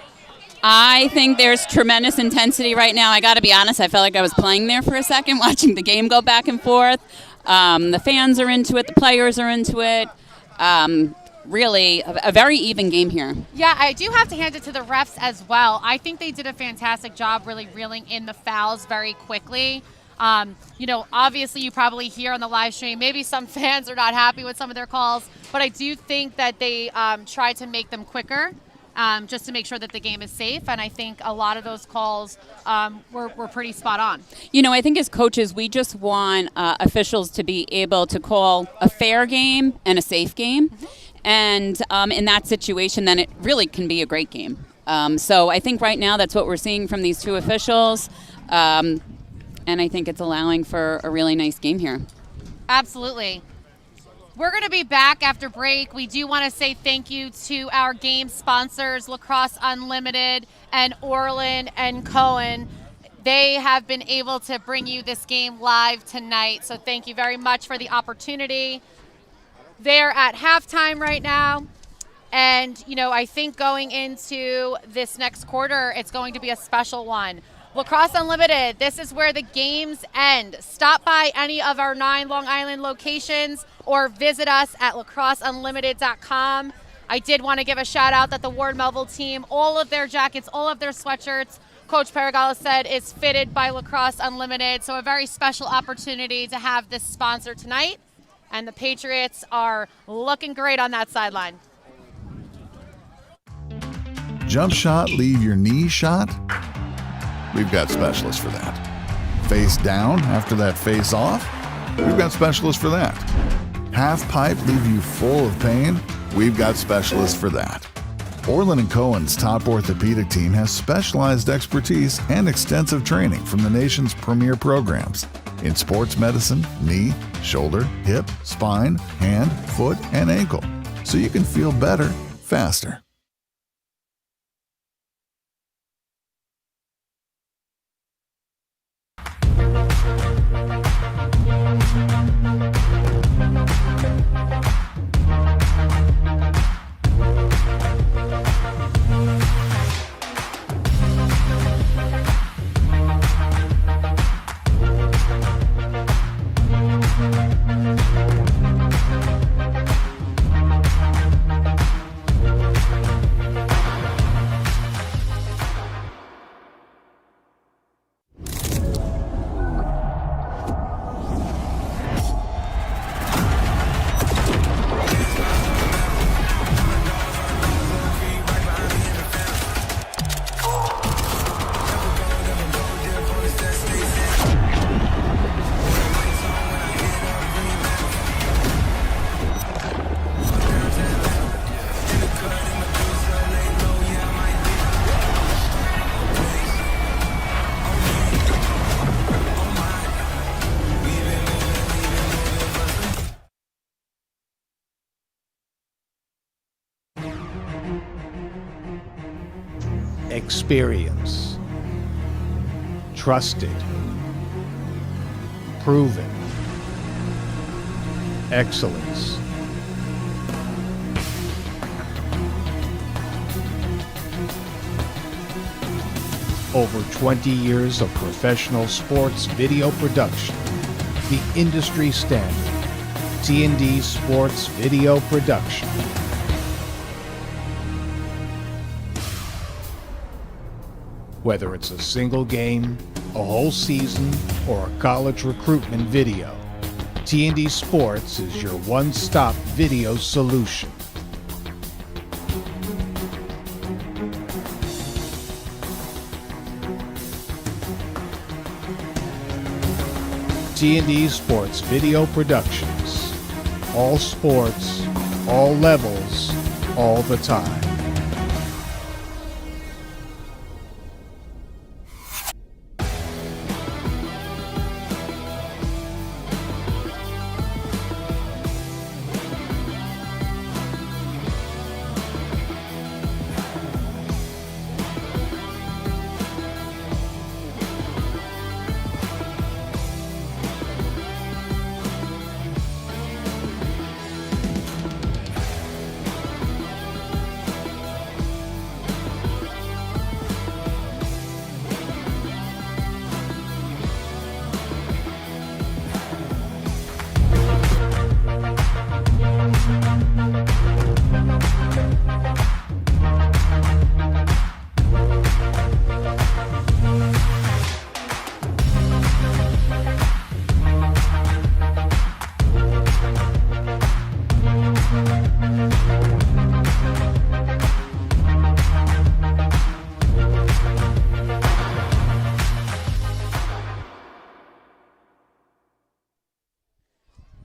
I think there's tremendous intensity right now. I got to be honest, I felt like I was playing there for a second, watching the game go back and forth. The fans are into it. The players are into it. Really, a very even game here. Yeah, I do have to hand it to the refs as well. I think they did a fantastic job really reeling in the fouls very quickly. Obviously you probably hear on the live stream, maybe some fans are not happy with some of their calls, but I do think that they tried to make them quicker. Just to make sure that the game is safe. And I think a lot of those calls were pretty spot on. I think as coaches, we just want officials to be able to call a fair game and a safe game. Mm-hmm. And in that situation, then it really can be a great game. So I think right now that's what we're seeing from these two officials. And I think it's allowing for a really nice game here. Absolutely. We're going to be back after break. We do want to say thank you to our game sponsors, Lacrosse Unlimited and Orland and Cohen. They have been able to bring you this game live tonight, so thank you very much for the opportunity. They're at halftime right now, and, I think going into this next quarter, it's going to be a special one. Lacrosse Unlimited, this is where the games end. Stop by any of our 9 Long Island locations or visit us at lacrosseunlimited.com. I did want to give a shout out that the Ward Melville team, all of their jackets, all of their sweatshirts, Coach Paragala said is fitted by Lacrosse Unlimited. So a very special opportunity to have this sponsor tonight. And the Patriots are looking great on that sideline. Jump shot, leave your knee shot? We've got specialists for that. Face down after that face off? We've got specialists for that. Half pipe leave you full of pain? We've got specialists for that. Orland & Cohen's top orthopedic team has specialized expertise and extensive training from the nation's premier programs in sports medicine, knee, shoulder, hip, spine, hand, foot, and ankle, so you can feel better, faster. Experience. Trusted. Proven. Excellence. Over 20 years of professional sports video production. The industry standard. T&D Sports Video Production. Whether it's a single game, a whole season, or a college recruitment video, T&D Sports is your one-stop video solution. T&D Sports Video Productions. All sports, all levels, all the time.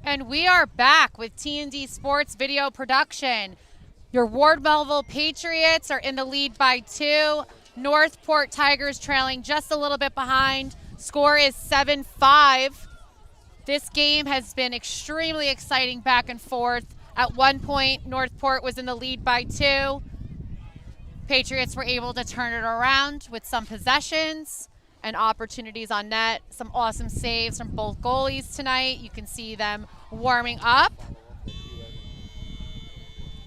And we are back with T&D Sports Video Production. Your Ward Melville Patriots are in the lead by 2. Northport Tigers trailing just a little bit behind. Score is 7-5. This game has been extremely exciting back and forth. At one point, Northport was in the lead by 2. Patriots were able to turn it around with some possessions and opportunities on net. Some awesome saves from both goalies tonight. You can see them warming up.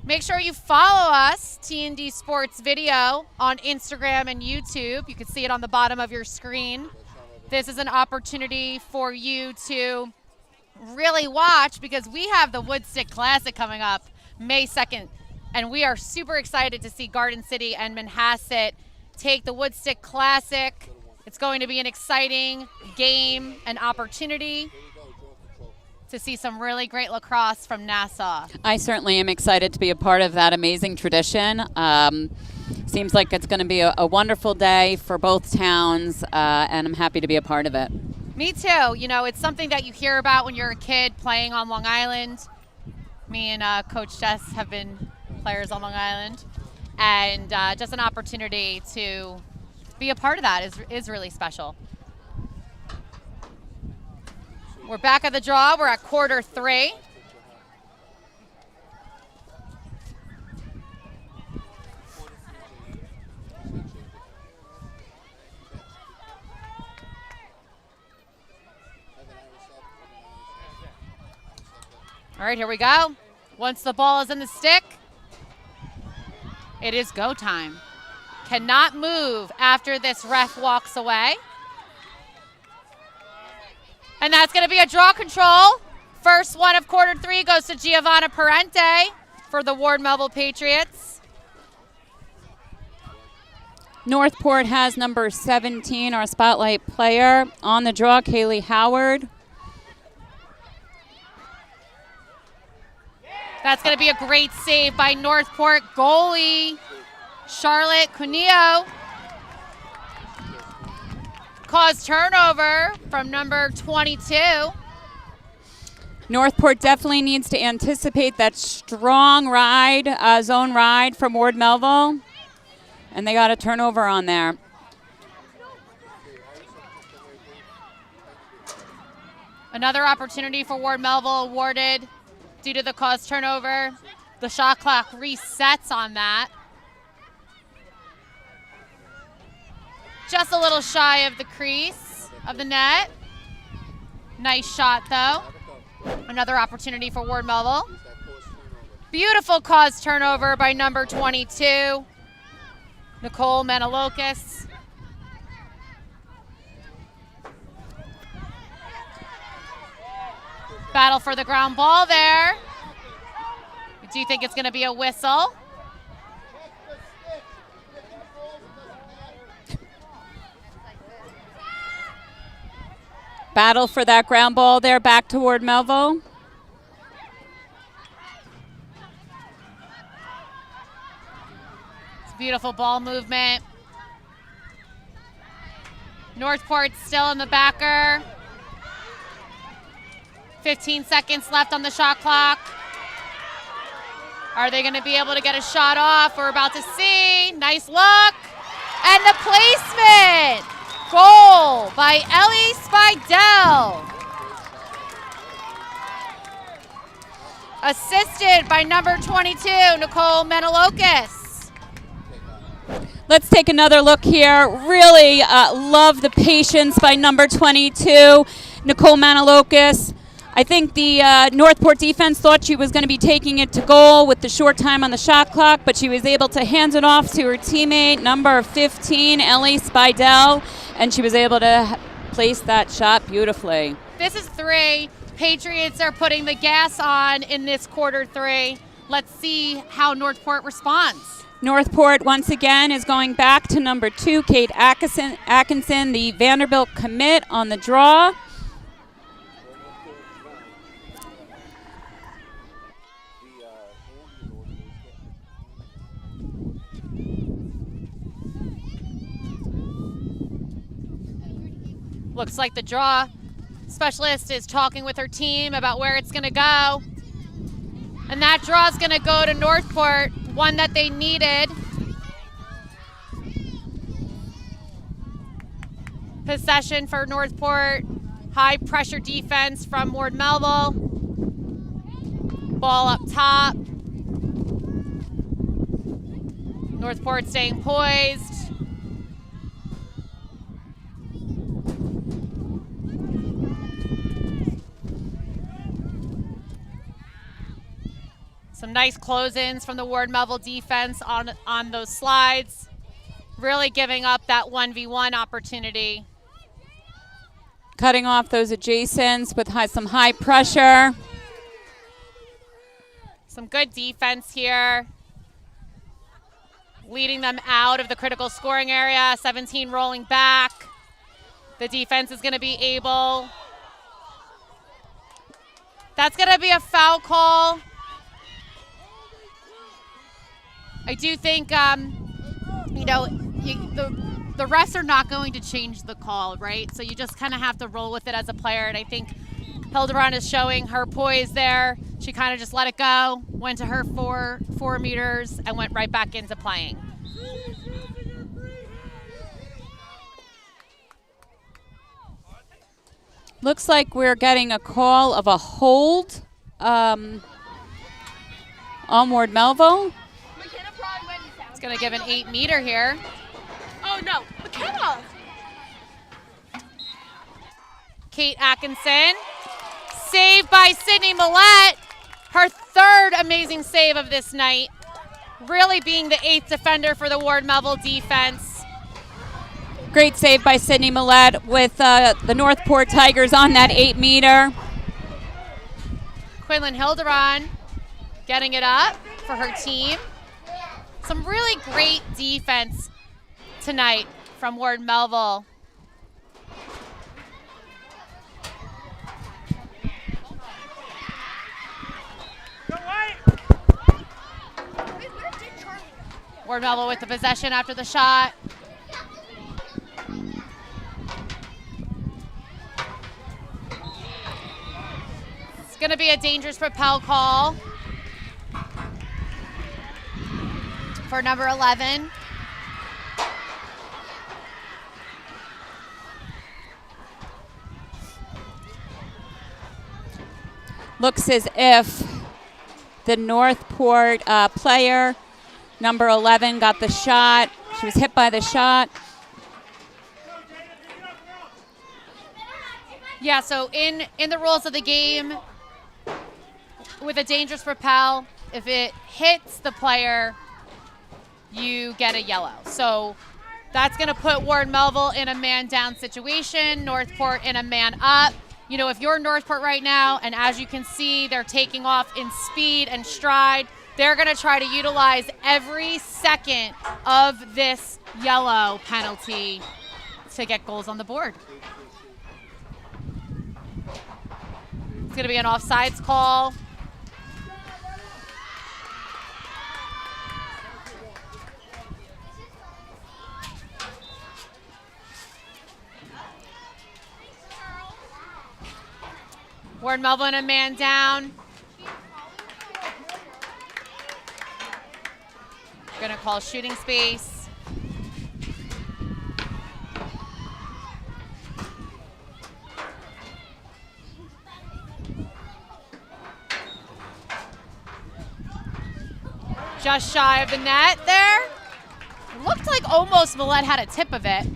Make sure you follow us, T&D Sports Video, on Instagram and YouTube. You can see it on the bottom of your screen. This is an opportunity for you to really watch because we have the Woodstick Classic coming up May 2nd, and we are super excited to see Garden City and Manhasset take the Woodstick Classic. It's going to be an exciting game and opportunity to see some really great lacrosse from Nassau. I certainly am excited to be a part of that amazing tradition. Seems like it's going to be a wonderful day for both towns, and I'm happy to be a part of it. Me too. You know, it's something that you hear about when you're a kid playing on Long Island. Me and Coach Jess have been players on Long Island. And just an opportunity to be a part of that is really special. We're back at the draw. We're at quarter 3. All right, here we go. Once the ball is in the stick, it is go time. Cannot move after this ref walks away. And that's going to be a draw control. First one of quarter 3 goes to Giovanna Parente for the Ward Melville Patriots. Northport has number 17, our spotlight player, on the draw, Kaylee Howard. That's going to be a great save by Northport goalie Charlotte Cuneo. Caused turnover from number 22. Northport definitely needs to anticipate that strong ride, zone ride from Ward Melville. And they got a turnover on there. Another opportunity for Ward Melville awarded due to the caused turnover. The shot clock resets on that. Just a little shy of the crease of the net. Nice shot, though. Another opportunity for Ward Melville. Beautiful caused turnover by number 22, Nicole Manalokis. Battle for the ground ball there. I do think it's going to be a whistle. Battle for that ground ball there, back toward Melville. It's beautiful ball movement. Northport still in the backer. 15 seconds left on the shot clock. Are they going to be able to get a shot off? We're about to see. Nice look. And the placement. Goal by Ellie Spidell. Assisted by number 22, Nicole Manalokis. Let's take another look here. Really love the patience by number 22, Nicole Manalokis. I think the Northport defense thought she was going to be taking it to goal with the short time on the shot clock, but she was able to hand it off to her teammate, number 15, Ellie Spidell, and she was able to place that shot beautifully. This is 3. Patriots are putting the gas on in this quarter 3. Let's see how Northport responds. Northport once again is going back to number 2, Kate Atkinson, the Vanderbilt commit on the draw. Looks like the draw specialist is talking with her team about where it's going to go. And that draw is going to go to Northport, one that they needed. Possession for Northport. High pressure defense from Ward Melville. Ball up top. Northport staying poised. Some nice close-ins from the Ward Melville defense on those slides. Really giving up that 1v1 opportunity. Cutting off those adjacents with some high pressure. Some good defense here. Leading them out of the critical scoring area. 17 rolling back. The defense is going to be able. That's going to be a foul call. I do think, the refs are not going to change the call, right? So you just kind of have to roll with it as a player. And I think Hildebrand is showing her poise there. She kind of just let it go, went to her 4 meters, and went right back into playing. Looks like we're getting a call of a hold on Ward Melville. It's going to give an 8-meter here. Oh, no. McKenna! Kate Atkinson. Saved by Sydney Millette. Her 3rd amazing save of this night. Really being the 8th defender for the Ward Melville defense. Great save by Sydney Millette with the Northport Tigers on that 8-meter. Quinlan Hildebrand getting it up for her team. Some really great defense tonight from Ward Melville. Ward Melville with the possession after the shot. It's going to be a dangerous propel call for number 11. Looks as if the Northport player, number 11, got the shot. She was hit by the shot. Yeah, so in the rules of the game, with a dangerous propel, if it hits the player, you get a yellow. So that's going to put Ward Melville in a man down situation, Northport in a man up. You know, if you're Northport right now, and as you can see, they're taking off in speed and stride, they're going to try to utilize every second of this yellow penalty to get goals on the board. It's going to be an offsides call. Ward Melville in a man down. Gonna call shooting space. Just shy of the net there. Looked like almost Millette had a tip of it.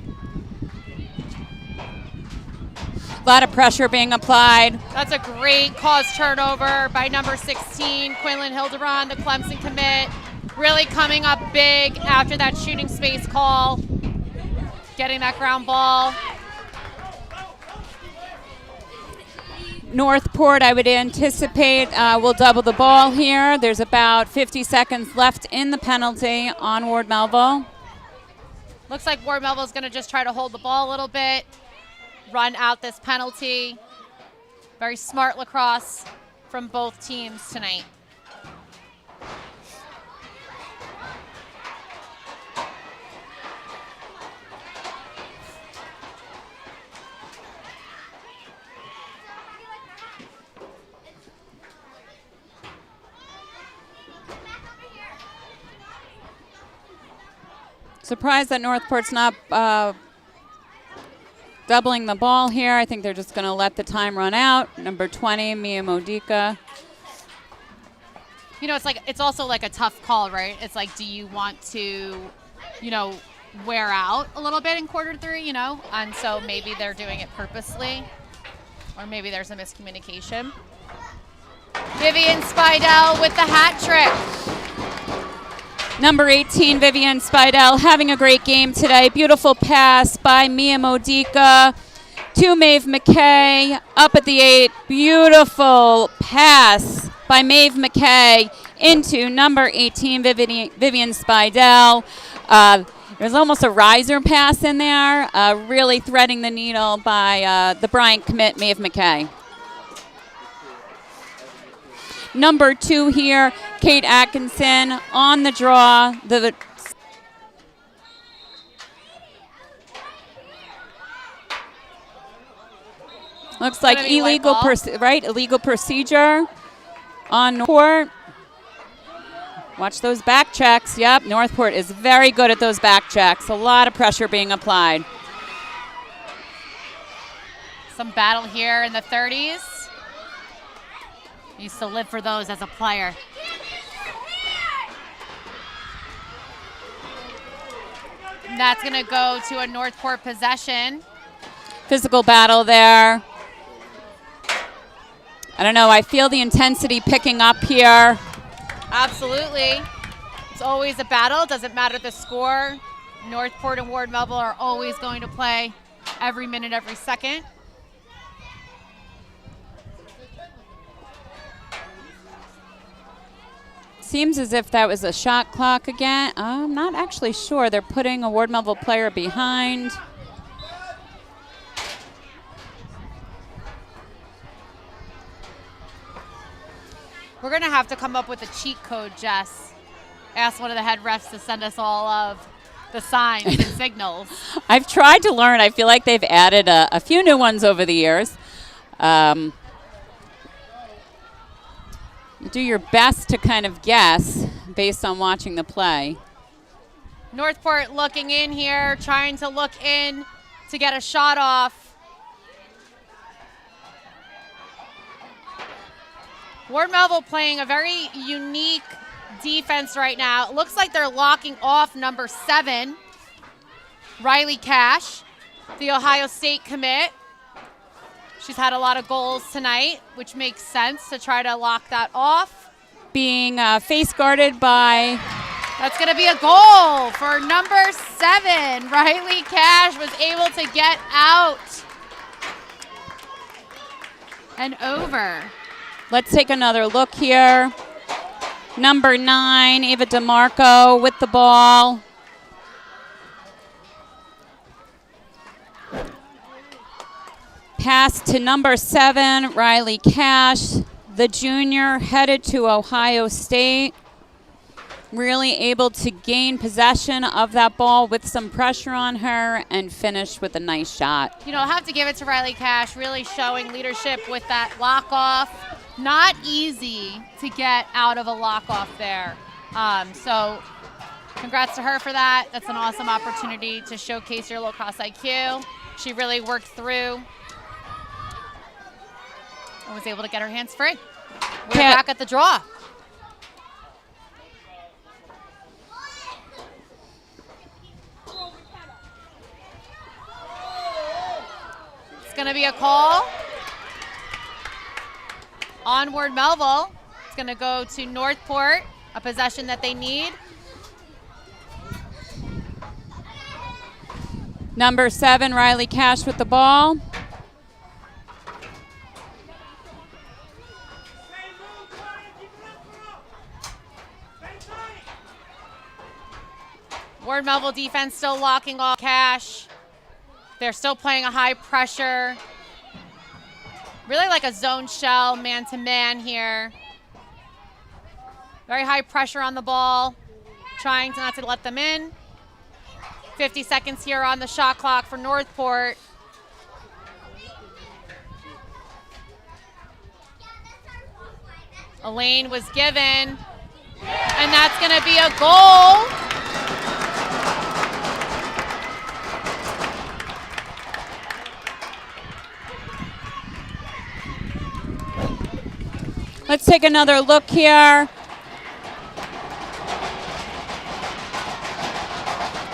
A lot of pressure being applied. That's a great cause turnover by number 16, Quinlan Hildebrand, the Clemson commit. Really coming up big after that shooting space call. Getting that ground ball. Northport, I would anticipate, will double the ball here. There's about 50 seconds left in the penalty on Ward Melville. Looks like Ward Melville is going to just try to hold the ball a little bit, run out this penalty. Very smart lacrosse from both teams tonight. Surprised that Northport's not doubling the ball here. I think they're just going to let the time run out. Number 20, Mia Modica. You know, it's also like a tough call, right? It's like, do you want to, you know, wear out a little bit in quarter three, you know? And so maybe they're doing it purposely, or maybe there's a miscommunication. Vivian Spidell with the hat trick. Number 18, Vivian Spidell, having a great game today. Beautiful pass by Mia Modica to Maeve McKay up at the 8. Beautiful pass by Maeve McKay into number 18, Vivian Spidell. There's almost a riser pass in there, really threading the needle by the Bryant commit, Maeve McKay. Number 2 here, Kate Atkinson on the draw. Looks like illegal procedure on Northport. Watch those back checks. Yep, Northport is very good at those back checks. A lot of pressure being applied. Some battle here in the 30s. Used to live for those as a player. And that's going to go to a Northport possession. Physical battle there. I don't know. I feel the intensity picking up here. Absolutely. It's always a battle. It doesn't matter the score. Northport and Ward Melville are always going to play every minute, every second. Seems as if that was a shot clock again. I'm not actually sure. They're putting a Ward Melville player behind. We're going to have to come up with a cheat code, Jess. Ask one of the head refs to send us all of the signs and signals. I've tried to learn. I feel like they've added a few new ones over the years. Do your best to kind of guess based on watching the play. Northport looking in here, trying to look in to get a shot off. Ward Melville playing a very unique defense right now. It looks like they're locking off number 7, Riley Cash, the Ohio State commit. She's had a lot of goals tonight, which makes sense to try to lock that off. Being face guarded by... That's going to be a goal for number 7. Riley Cash was able to get out and over. Let's take another look here. Number 9, Ava DeMarco with the ball. Pass to number 7, Riley Cash, the junior, headed to Ohio State. Really able to gain possession of that ball with some pressure on her and finish with a nice shot. You know, I'll have to give it to Riley Cash, really showing leadership with that lock-off. Not easy to get out of a lock-off there. So congrats to her for that. That's an awesome opportunity to showcase your lacrosse IQ. She really worked through and was able to get her hands free. We're back at the draw. It's going to be a call. Onward Melville. It's going to go to Northport, a possession that they need. Number 7, Riley Cash with the ball. Ward Melville defense still locking off Cash. They're still playing a high pressure. Really like a zone shell, man-to-man here. Very high pressure on the ball. Trying not to let them in. 50 seconds here on the shot clock for Northport. A lane was given, and that's going to be a goal. Let's take another look here.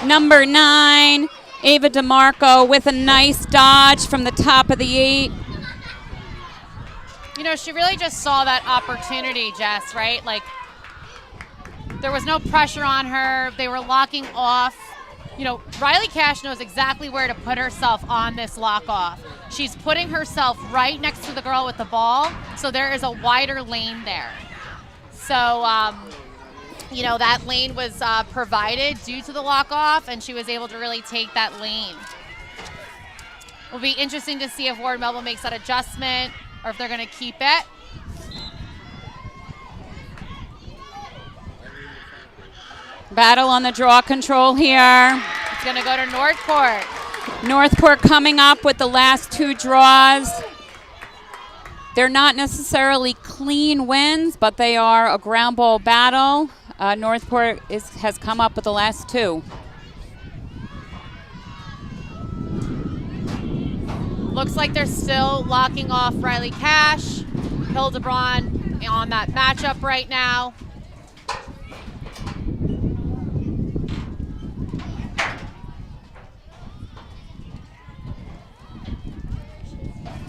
Number 9, Ava DeMarco with a nice dodge from the top of the 8. You know, she really just saw that opportunity, Jess, right? Like, there was no pressure on her. They were locking off. You know, Riley Cash knows exactly where to put herself on this lock off. She's putting herself right next to the girl with the ball, so there is a wider lane there. So, you know, that lane was provided due to the lock off, and she was able to really take that lane. It'll be interesting to see if Ward Melville makes that adjustment or if they're going to keep it. Battle on the draw control here. It's going to go to Northport. Northport coming up with the last 2 draws. They're not necessarily clean wins, but they are a ground ball battle. Northport has come up with the last 2. Looks like they're still locking off Riley Cash. Hildebrand on that matchup right now.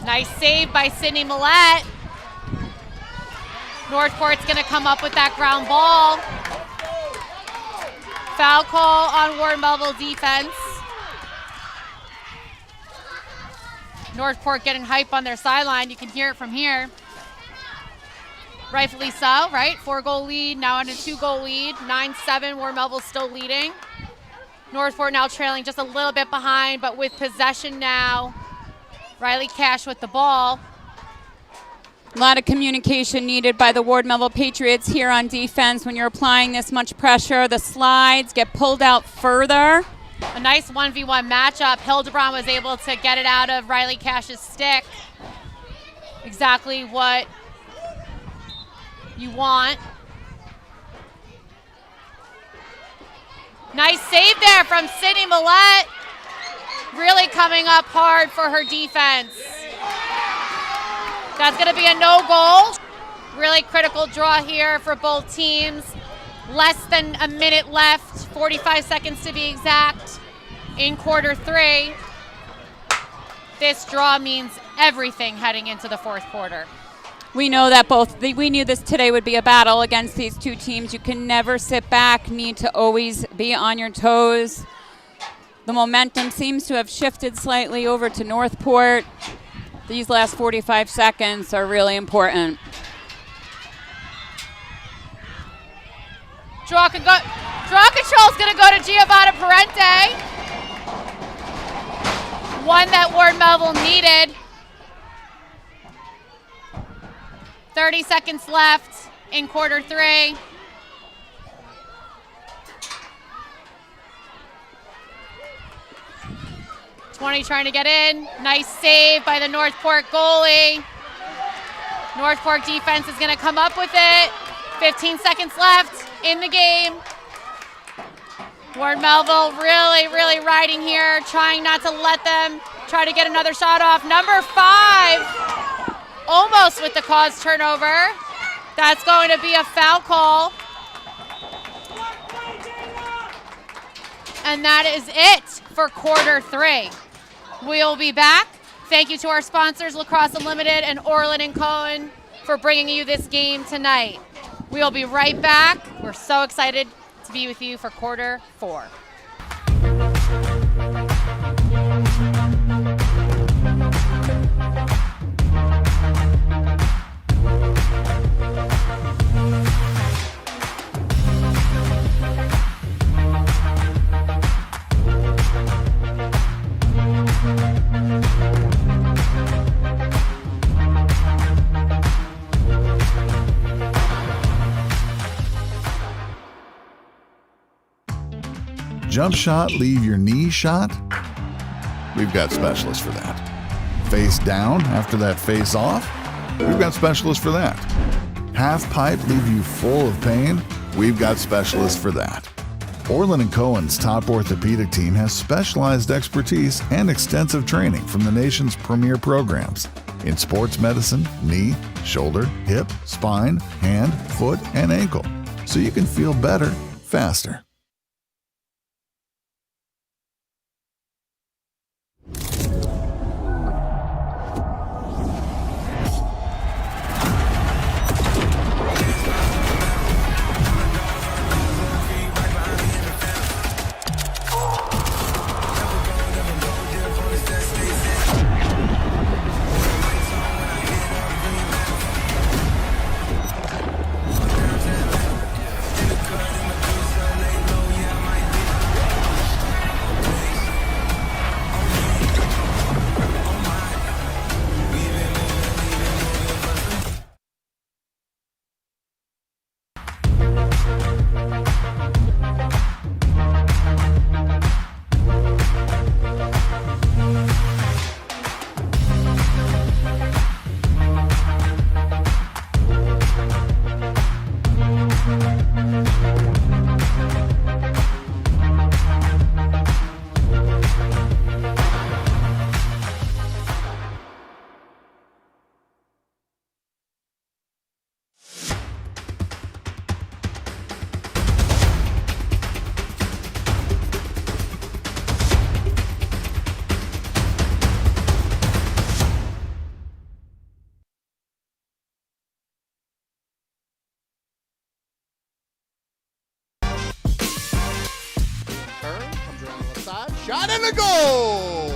Nice save by Sydney Millette. Northport's going to come up with that ground ball. Foul call on Ward Melville defense. Northport getting hype on their sideline. You can hear it from here. Rightfully so, right? 4-goal lead, now on a 2-goal lead. 9-7, Ward Melville still leading. Northport now trailing just a little bit behind, but with possession now. Riley Cash with the ball. A lot of communication needed by the Ward Melville Patriots here on defense when you're applying this much pressure. The slides get pulled out further. A nice 1v1 matchup. Hildebrand was able to get it out of Riley Cash's stick. Exactly what you want. Nice save there from Sydney Millette. Really coming up hard for her defense. That's going to be a no goal. Really critical draw here for both teams. Less than a minute left, 45 seconds to be exact, in quarter 3. This draw means everything heading into the fourth quarter. We know that we knew this today would be a battle against these two teams. You can never sit back, need to always be on your toes. The momentum seems to have shifted slightly over to Northport. These last 45 seconds are really important. Draw control is going to go to Giovanna Parente. One that Ward Melville needed. 30 seconds left in quarter three. Trying to get in. Nice save by the Northport goalie. Northport defense is going to come up with it. 15 seconds left in the game. Ward Melville really riding here, trying not to let them try to get another shot off. Number 5, almost with the caused turnover. That's going to be a foul call. And that is it for quarter three. We'll be back. Thank you to our sponsors, Lacrosse Unlimited and Orland & Cohen, for bringing you this game tonight. We'll be right back. We're so excited to be with you for quarter four. Jump shot, leave your knee shot? We've got specialists for that. Face down after that face off? We've got specialists for that. Half pipe, leave you full of pain? We've got specialists for that. Orland & Cohen's top orthopedic team has specialized expertise and extensive training from the nation's premier programs in sports medicine, knee, shoulder, hip, spine, hand, foot, and ankle, so you can feel better, faster. Shot and a goal!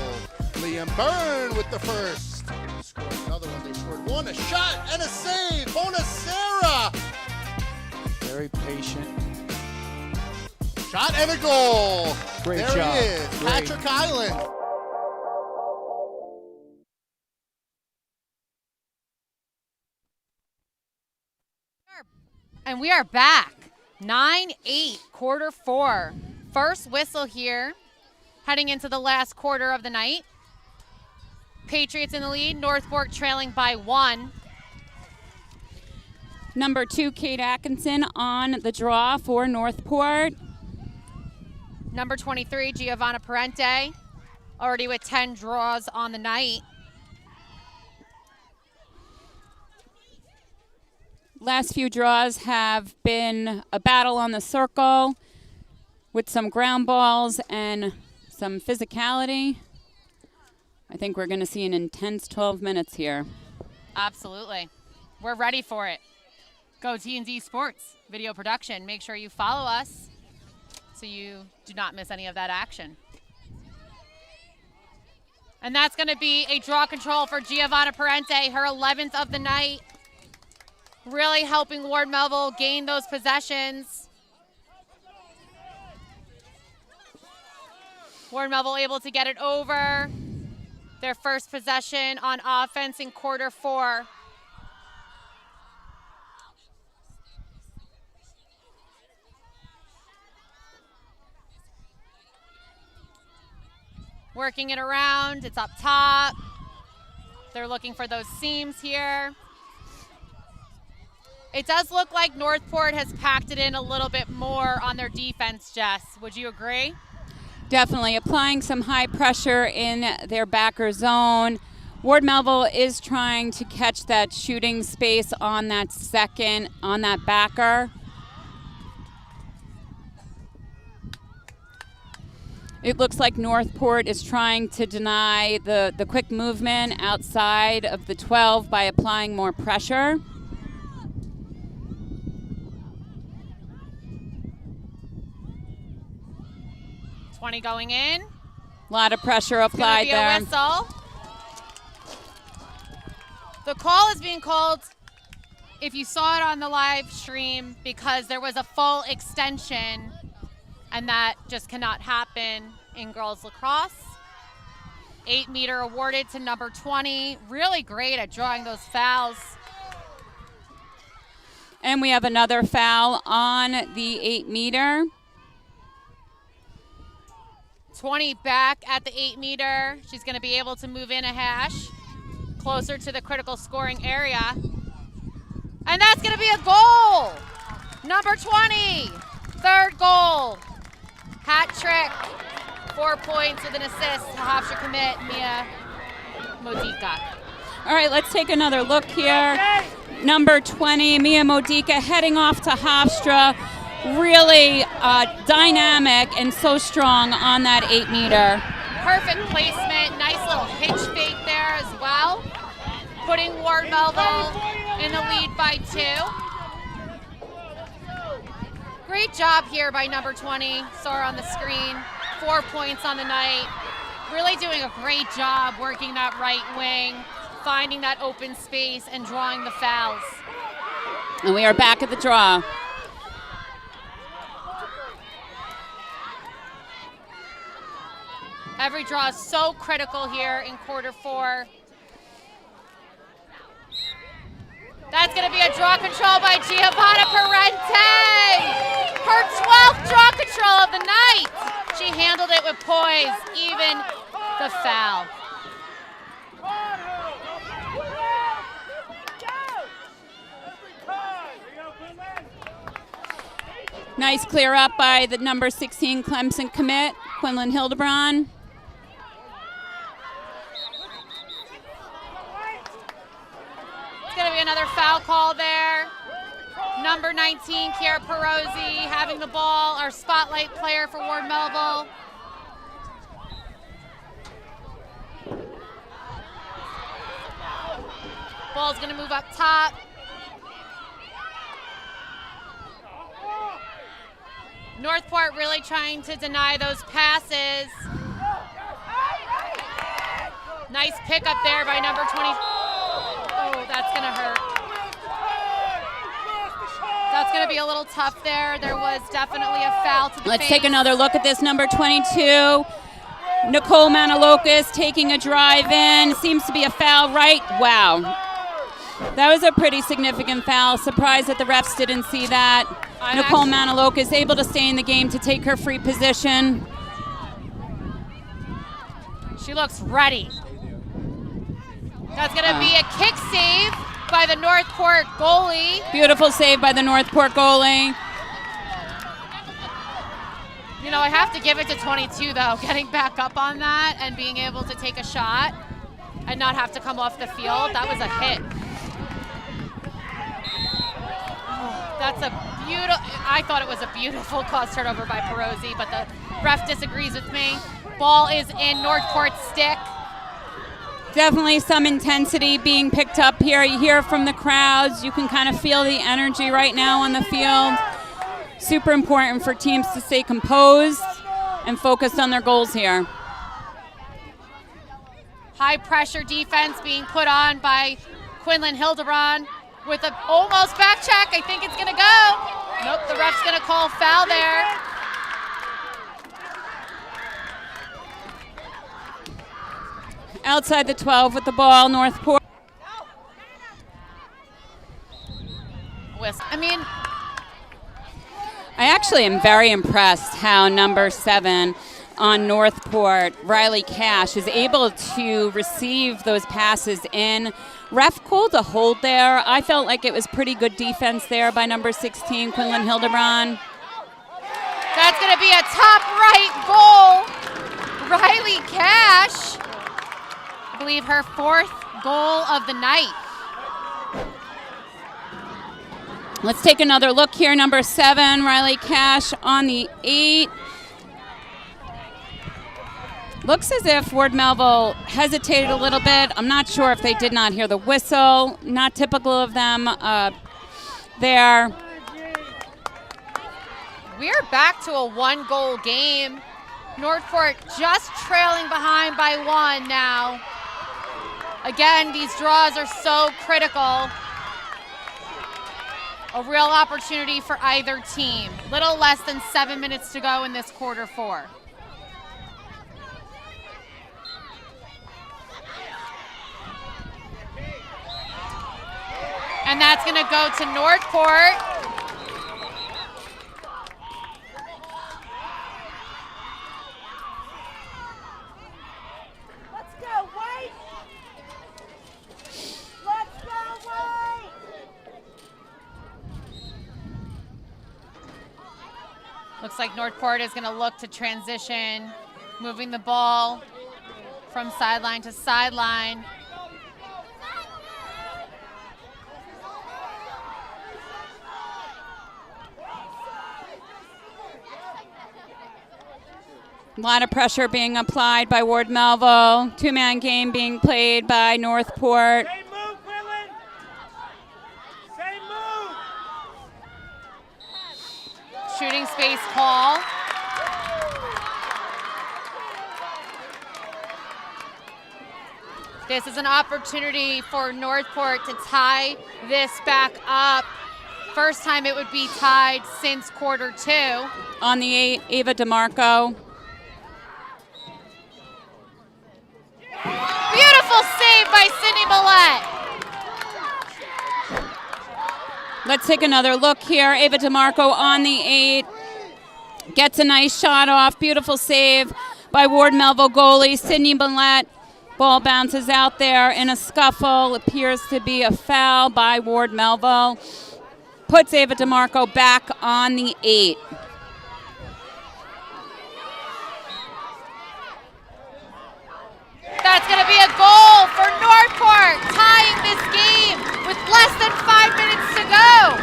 Liam Byrne with the first. Scored another one. They scored one, a shot and a save. Bonacera. Very patient. Shot and a goal. Great there job. He is, Great. Patrick Island. And we are back. 9-8, quarter four. First whistle here, heading into the last quarter of the night. Patriots in the lead, Northport trailing by 1. Number 2, Kate Atkinson on the draw for Northport. Number 23, Giovanna Parente, already with 10 draws on the night. Last few draws have been a battle on the circle with some ground balls and some physicality. I think we're going to see an intense 12 minutes here. Absolutely. We're ready for it. Go T&D Sports Video Production. Make sure you follow us so you do not miss any of that action. And that's going to be a draw control for Giovanna Parente, her 11th of the night. Really helping Ward Melville gain those possessions. Ward Melville able to get it over. Their first possession on offense in quarter 4. Working it around, it's up top. They're looking for those seams here. It does look like Northport has packed it in a little bit more on their defense, Jess. Would you agree? Definitely applying some high pressure in their backer zone. Ward Melville is trying to catch that shooting space on that second, on that backer. It looks like Northport is trying to deny the quick movement outside of the 12 by applying more pressure. Going in. A lot of pressure applied there. It's gonna be a whistle. The call is being called, if you saw it on the live stream, because there was a full extension, and that just cannot happen in girls lacrosse. 8-meter awarded to number 20. Really great at drawing those fouls. And we have another foul on the 8-meter. 20 back at the 8-meter. She's going to be able to move in a hash closer to the critical scoring area. And that's going to be a goal. Number 20, third goal. Hat trick. 4 points with an assist to Hofstra commit Mia Modica. All right, let's take another look here. Number 20, Mia Modica, heading off to Hofstra. Really dynamic and so strong on that 8-meter. Perfect placement, nice little hitch fake there as well. Putting Ward Melville in the lead by 2. Great job here by number 20, saw her on the screen. 4 points on the night. Really doing a great job working that right wing, finding that open space and drawing the fouls. And we are back at the draw. Every draw is so critical here in quarter 4. That's going to be a draw control by Giovanna Parente. Her 12th draw control of the night. She handled it with poise, even the foul. Nice clear up by the number 16 Clemson commit, Quinlan Hildebrand. Going to be another foul call there. Number 19, Kiara Perozzi, having the ball, our spotlight player for Ward Melville. Ball's going to move up top. Northport really trying to deny those passes. Nice pickup there by number 20. Oh, that's going to hurt. That's going to be a little tough there. There was definitely a foul to the Let's face. take another look at this number 22. Nicole Manalocas taking a drive in. Seems to be a foul, right? Wow. That was a pretty significant foul. Surprised that the refs didn't see that. Nicole Manalocas able to stay in the game to take her free position. She looks ready. That's going to be a kick save by the Northport goalie. Beautiful save by the Northport goalie. You know, I have to give it to 22, though, getting back up on that and being able to take a shot and not have to come off the field. That was a hit. That's a beautiful, I thought it was a beautiful cause turnover by Perozzi, but the ref disagrees with me. Ball is in Northport's stick. Definitely some intensity being picked up here. You hear from the crowds. You can kind of feel the energy right now on the field. Super important for teams to stay composed and focused on their goals here. High pressure defense being put on by Quinlan Hildebrand with a almost back check. I think it's going to go. Nope, the ref's going to call foul there. Outside the 12 with the ball, Northport. I mean, I actually am very impressed how number 7 on Northport, Riley Cash, is able to receive those passes in. Ref called a hold there. I felt like it was pretty good defense there by number 16, Quinlan Hildebrand. that's going to be a top right goal. Riley Cash, I believe her 4th goal of the night. Let's take another look here. Number 7, Riley Cash on the 8. Looks as if Ward Melville hesitated a little bit. I'm not sure if they did not hear the whistle. Not typical of them there. We're back to a 1-goal game. Northport just trailing behind by 1 now. Again, these draws are so critical. A real opportunity for either team. Little less than 7 minutes to go in this quarter 4. And that's going to go to Northport. Let's go, White! Let's go, White! Looks like Northport is going to look to transition, moving the ball from sideline to sideline. A lot of pressure being applied by Ward Melville. 2-man game being played by Northport. Same move, Quinlan. Same move. Shooting space call. This is an opportunity for Northport to tie this back up. First time it would be tied since quarter 2. On the 8, Ava DeMarco. Beautiful save by Sydney Millette. Let's take another look here. Ava DeMarco on the 8. Gets a nice shot off. Beautiful save by Ward Melville goalie. Sydney Millette. Ball bounces out there in a scuffle. Appears to be a foul by Ward Melville. Puts Ava DeMarco back on the 8. That's going to be a goal for Northport, tying this game with less than 5 minutes to go.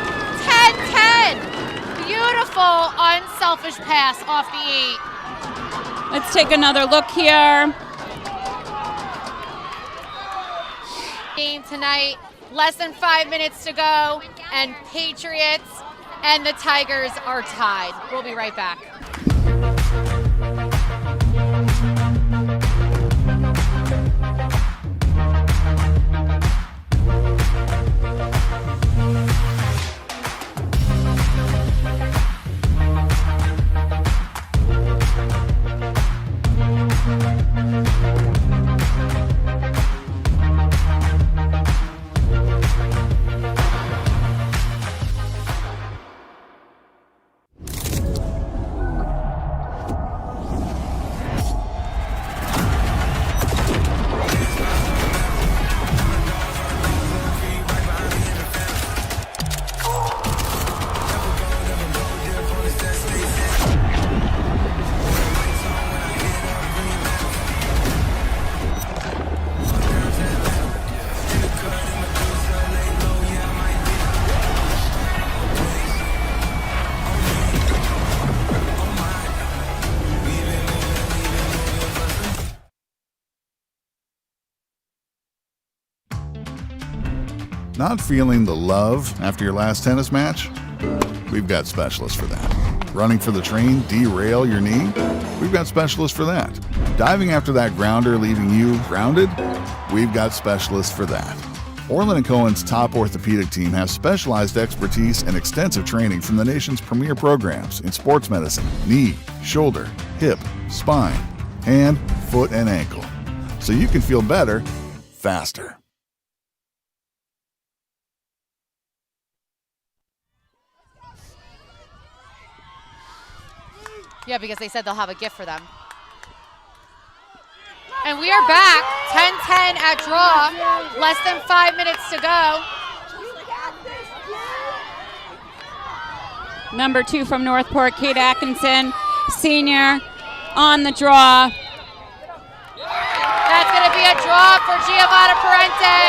10-10. Beautiful, unselfish pass off the 8. Let's take another look here. Game tonight, less than 5 minutes to go, and Patriots and the Tigers are tied. We'll be right back. Not feeling the love after your last tennis match? We've got specialists for that. Running for the train, derail your knee? We've got specialists for that. Diving after that grounder, leaving you grounded? We've got specialists for that. Orland & Cohen's top orthopedic team has specialized expertise and extensive training from the nation's premier programs in sports medicine, knee, shoulder, hip, spine, hand, foot, and ankle. So you can feel better, faster. Yeah, because they said they'll have a gift for them. And we are back, 10-10 at draw, less than 5 minutes to go. Number 2 from Northport, Kate Atkinson, senior, on the draw. That's going to be a draw for Giovanna Parente.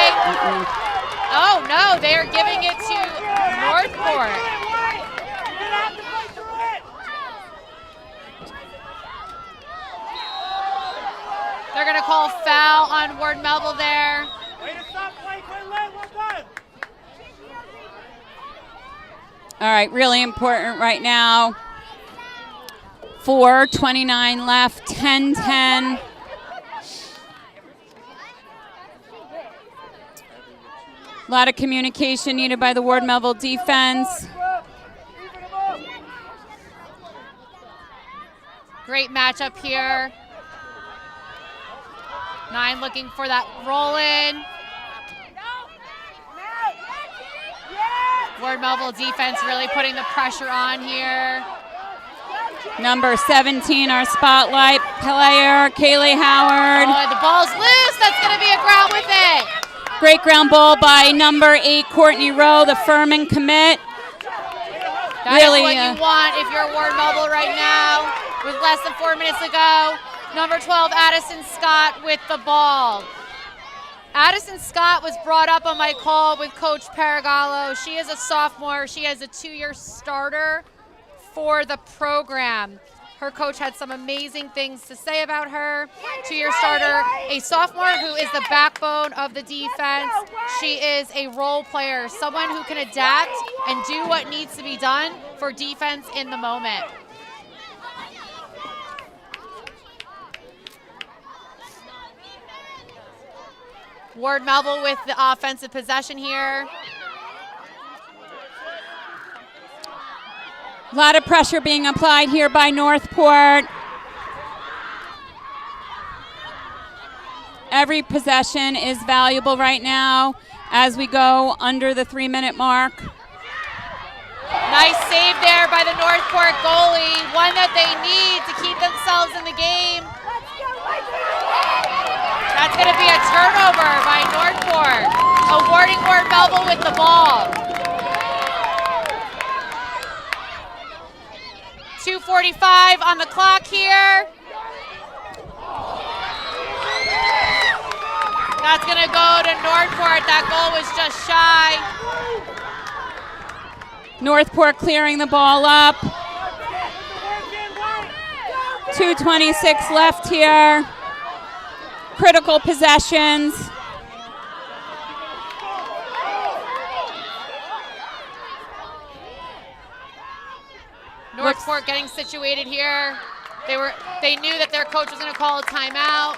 Oh, no, they are giving it to Northport. They're going to call foul on Ward Melville there. All right, really important right now. 4:29 left, 10-10. A lot of communication needed by the Ward Melville defense. Great matchup here. 9 looking for that roll in. Ward Melville defense really putting the pressure on here. Number 17, our spotlight player, Kaylee Howard. Oh, the ball's loose. That's going to be a ground with it. Great ground ball by number 8, Courtney Rowe, the Furman commit. That is what you want if you're Ward Melville right now with less than 4 minutes to go. Number 12, Addison Scott with the ball. Addison Scott was brought up on my call with Coach Paragallo. She is a sophomore. She is a 2-year starter for the program. Her coach had some amazing things to say about her. 2-year starter, a sophomore who is the backbone of the defense. She is a role player, someone who can adapt and do what needs to be done for defense in the moment. Ward Melville with the offensive possession here. A lot of pressure being applied here by Northport. Every possession is valuable right now as we go under the 3-minute mark. Nice save there by the Northport goalie, one that they need to keep themselves in the game. That's going to be a turnover by Northport, awarding Ward Melville with the ball. 2:45 on the clock here. That's going to go to Northport. That goal was just shy. Northport clearing the ball up. 2:26 left here. Critical possessions. Northport getting situated here. They knew that their coach was going to call a timeout.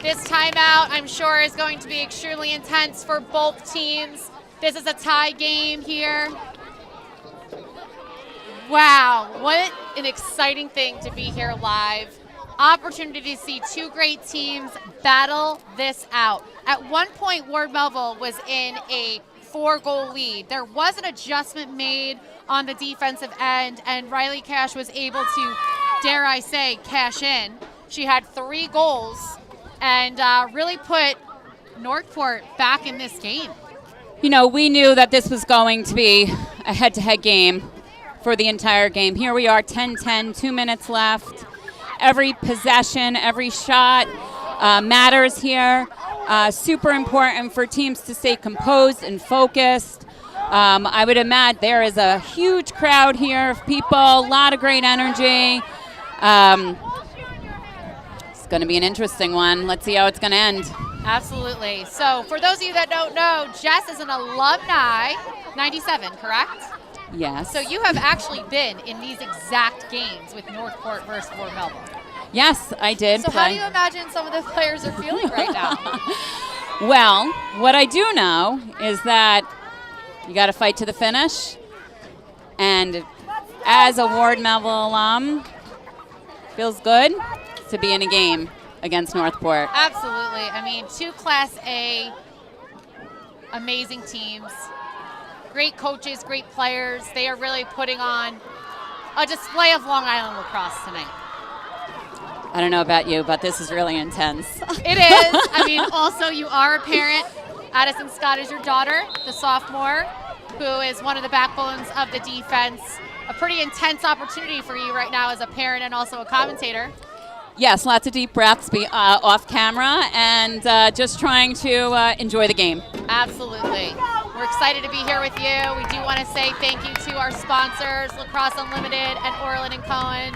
This timeout, I'm sure, is going to be extremely intense for both teams. This is a tie game here. Wow, what an exciting thing to be here live. Opportunity to see two great teams battle this out. At one point, Ward Melville was in a 4-goal lead. There was an adjustment made on the defensive end, and Riley Cash was able to, dare I say, cash in. She had 3 goals and really put Northport back in this game. You know, we knew that this was going to be a head-to-head game for the entire game. Here we are, 10-10, 2 minutes left. Every possession, every shot matters here. Super important for teams to stay composed and focused. I would imagine there is a huge crowd here of people, a lot of great energy. It's going to be an interesting one. Let's see how it's going to end. Absolutely. So for those of you that don't know, Jess is an alumni, 97, correct? Yes. So you have actually been in these exact games with Northport versus Ward Melville. Yes, I did. So how do you imagine some of the players are feeling right now? Well, what I do know is that you got to fight to the finish. And as a Ward Melville alum, feels good to be in a game against Northport. Absolutely. I mean, 2 Class A, amazing teams, great coaches, great players. They are really putting on a display of Long Island lacrosse tonight. I don't know about you, but this is really intense. It is. I mean, also you are a parent. Addison Scott is your daughter, the sophomore, who is one of the backbones of the defense. A pretty intense opportunity for you right now as a parent and also a commentator. Yes, lots of deep breaths off camera and just trying to enjoy the game. Absolutely. We're excited to be here with you. We do want to say thank you to our sponsors, Lacrosse Unlimited and Orland & Cohen.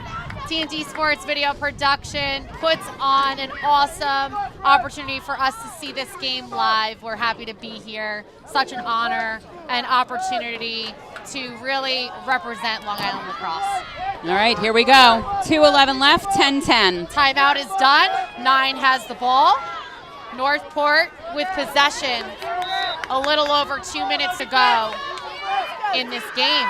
T&D Sports Video Production puts on an awesome opportunity for us to see this game live. We're happy to be here. Such an honor and opportunity to really represent Long Island lacrosse. All right, here we go. 2:11 left, 10-10. Timeout is done. 9 has the ball. Northport with possession. A little over 2 minutes to go in this game.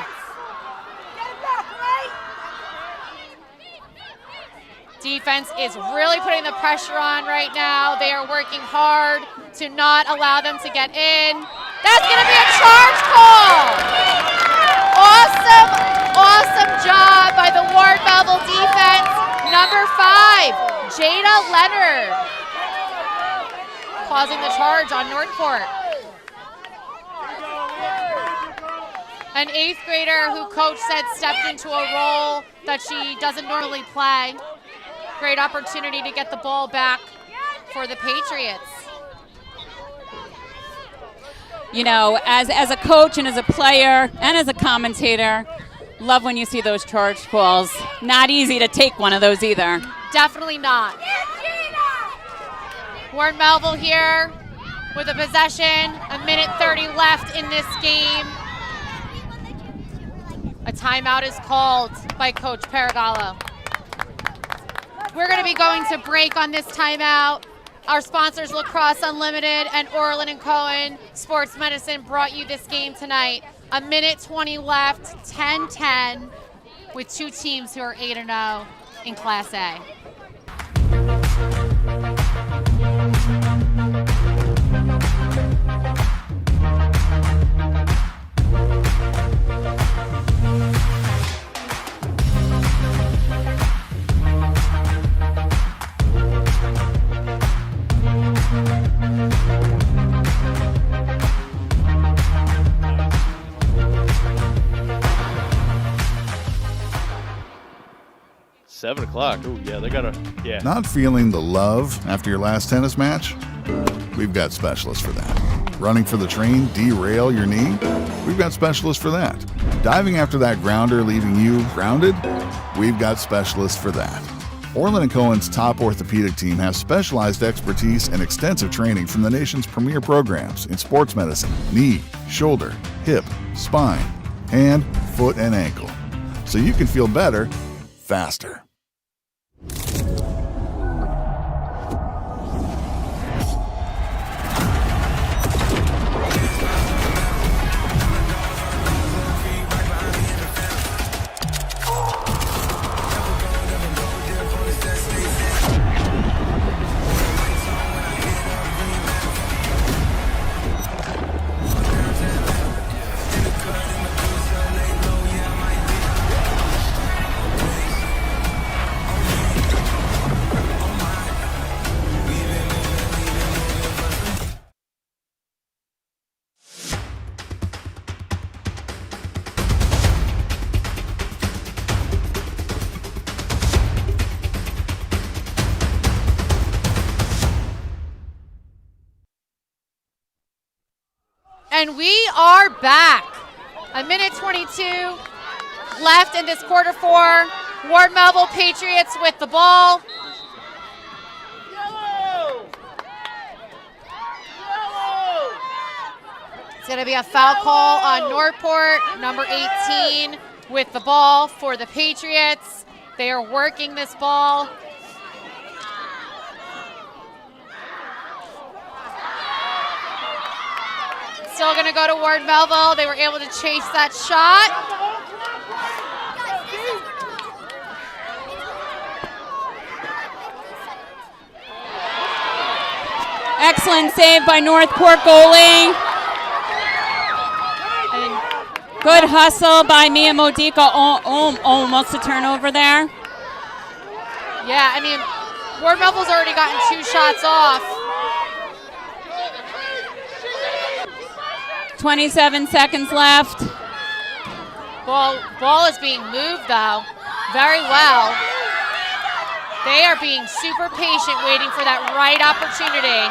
Defense is really putting the pressure on right now. They are working hard to not allow them to get in. That's going to be a charge call. Awesome, awesome job by the Ward Melville defense. Number 5, Jada Leonard, causing the charge on Northport. An 8th grader who coach said stepped into a role that she doesn't normally play. Great opportunity to get the ball back for the Patriots. You know, as a coach and as a player and as a commentator, love when you see those charge calls. Not easy to take one of those either. Definitely not. Ward Melville here with a possession. 1:30 left in this game. A timeout is called by Coach Paragallo. We're going to be going to break on this timeout. Our sponsors, Lacrosse Unlimited and Orland & Cohen Sports Medicine, brought you this game tonight. 1:20 left, 10-10, with 2 teams who are 8-0 in Class A. Seven o'clock. Oh, yeah, they got to, yeah. Not feeling the love after your last tennis match? We've got specialists for that. Running for the train, derail your knee? We've got specialists for that. Diving after that grounder, leaving you grounded? We've got specialists for that. Orland & Cohen's top orthopedic team has specialized expertise and extensive training from the nation's premier programs in sports medicine, knee, shoulder, hip, spine, hand, foot, and ankle. So you can feel better, faster. And we are back. 1:22 left in this quarter 4. Ward Melville Patriots with the ball. It's going to be a foul call on Northport, number 18, with the ball for the Patriots. They are working this ball. Still going to go to Ward Melville. They were able to chase that shot. Excellent save by Northport goalie. And good hustle by Mia Modica. Almost a turnover there. Yeah, I mean, Ward Melville's already gotten 2 shots off. 27 seconds left. Ball is being moved, though, very well. They are being super patient, waiting for that right opportunity.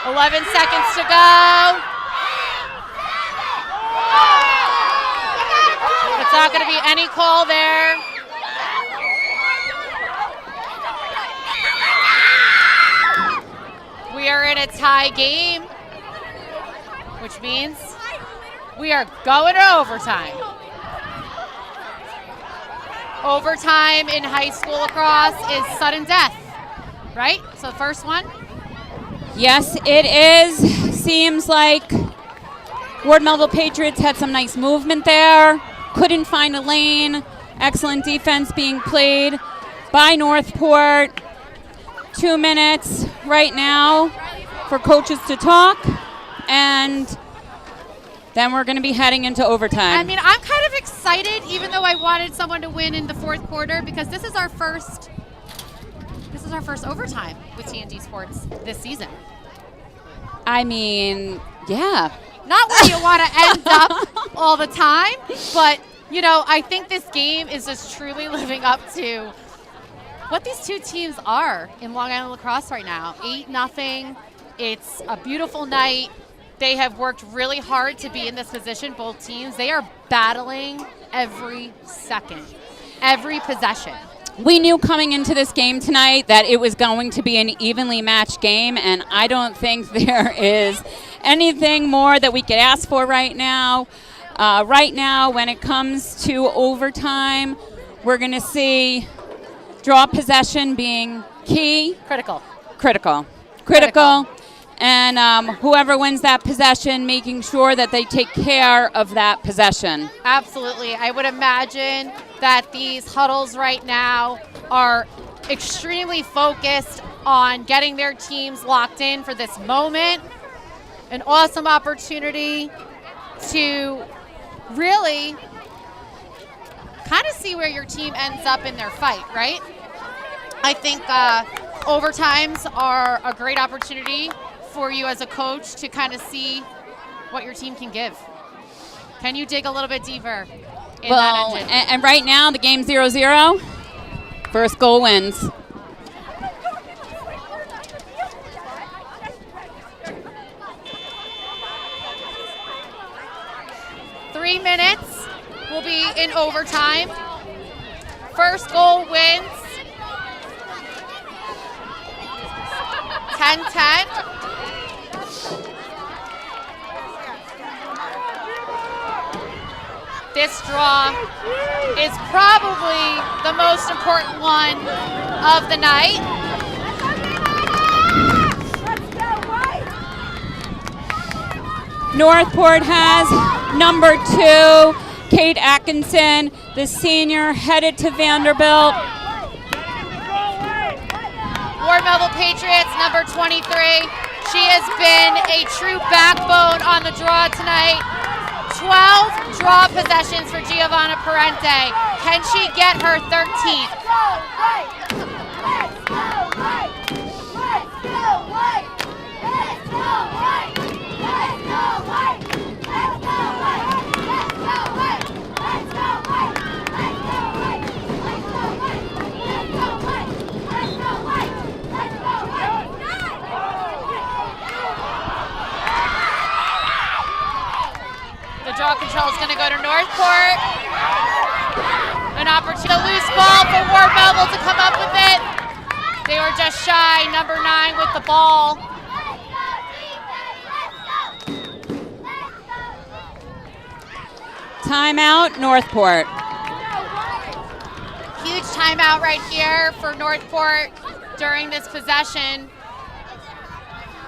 11 seconds to go. It's not going to be any call there. We are in a tie game, which means we are going to overtime. Overtime in high school lacrosse is sudden death, right? So the first one? Yes, it is. Seems like Ward Melville Patriots had some nice movement there. Couldn't find a lane. Excellent defense being played by Northport. 2 minutes right now for coaches to talk, and then we're going to be heading into overtime. I mean, I'm kind of excited, even though I wanted someone to win in the 4th quarter, because this is our first overtime with TND Sports this season. I mean, yeah. Not where you want to end up all the time, but, you know, I think this game is just truly living up to what these two teams are in Long Island lacrosse right now. 8-0. It's a beautiful night. They have worked really hard to be in this position, both teams. They are battling every second, every possession. We knew coming into this game tonight that it was going to be an evenly matched game, and I don't think there is anything more that we could ask for right now. Right now, when it comes to overtime, we're going to see draw possession being key. Critical. And whoever wins that possession, making sure that they take care of that possession. Absolutely. I would imagine that these huddles right now are extremely focused on getting their teams locked in for this moment. An awesome opportunity to really kind of see where your team ends up in their fight, right? I think overtimes are a great opportunity for you as a coach to kind of see what your team can give. Can you dig a little bit deeper in that engine? And right now the game's 0-0. First goal wins. Three minutes will be in overtime. First goal wins. 10-10. This draw is probably the most important one of the night. Northport has number 2, Kate Atkinson, the senior, headed to Vanderbilt. Ward Melville Patriots, number 23. She has been a true backbone on the draw tonight. 12 draw possessions for Giovanna Parente. Can she get her 13th? The draw control is going to go to Northport. An opportunity, a loose ball for Ward Melville to come up with it. They were just shy, number 9 with the ball. Timeout, Northport. Huge timeout right here for Northport during this possession.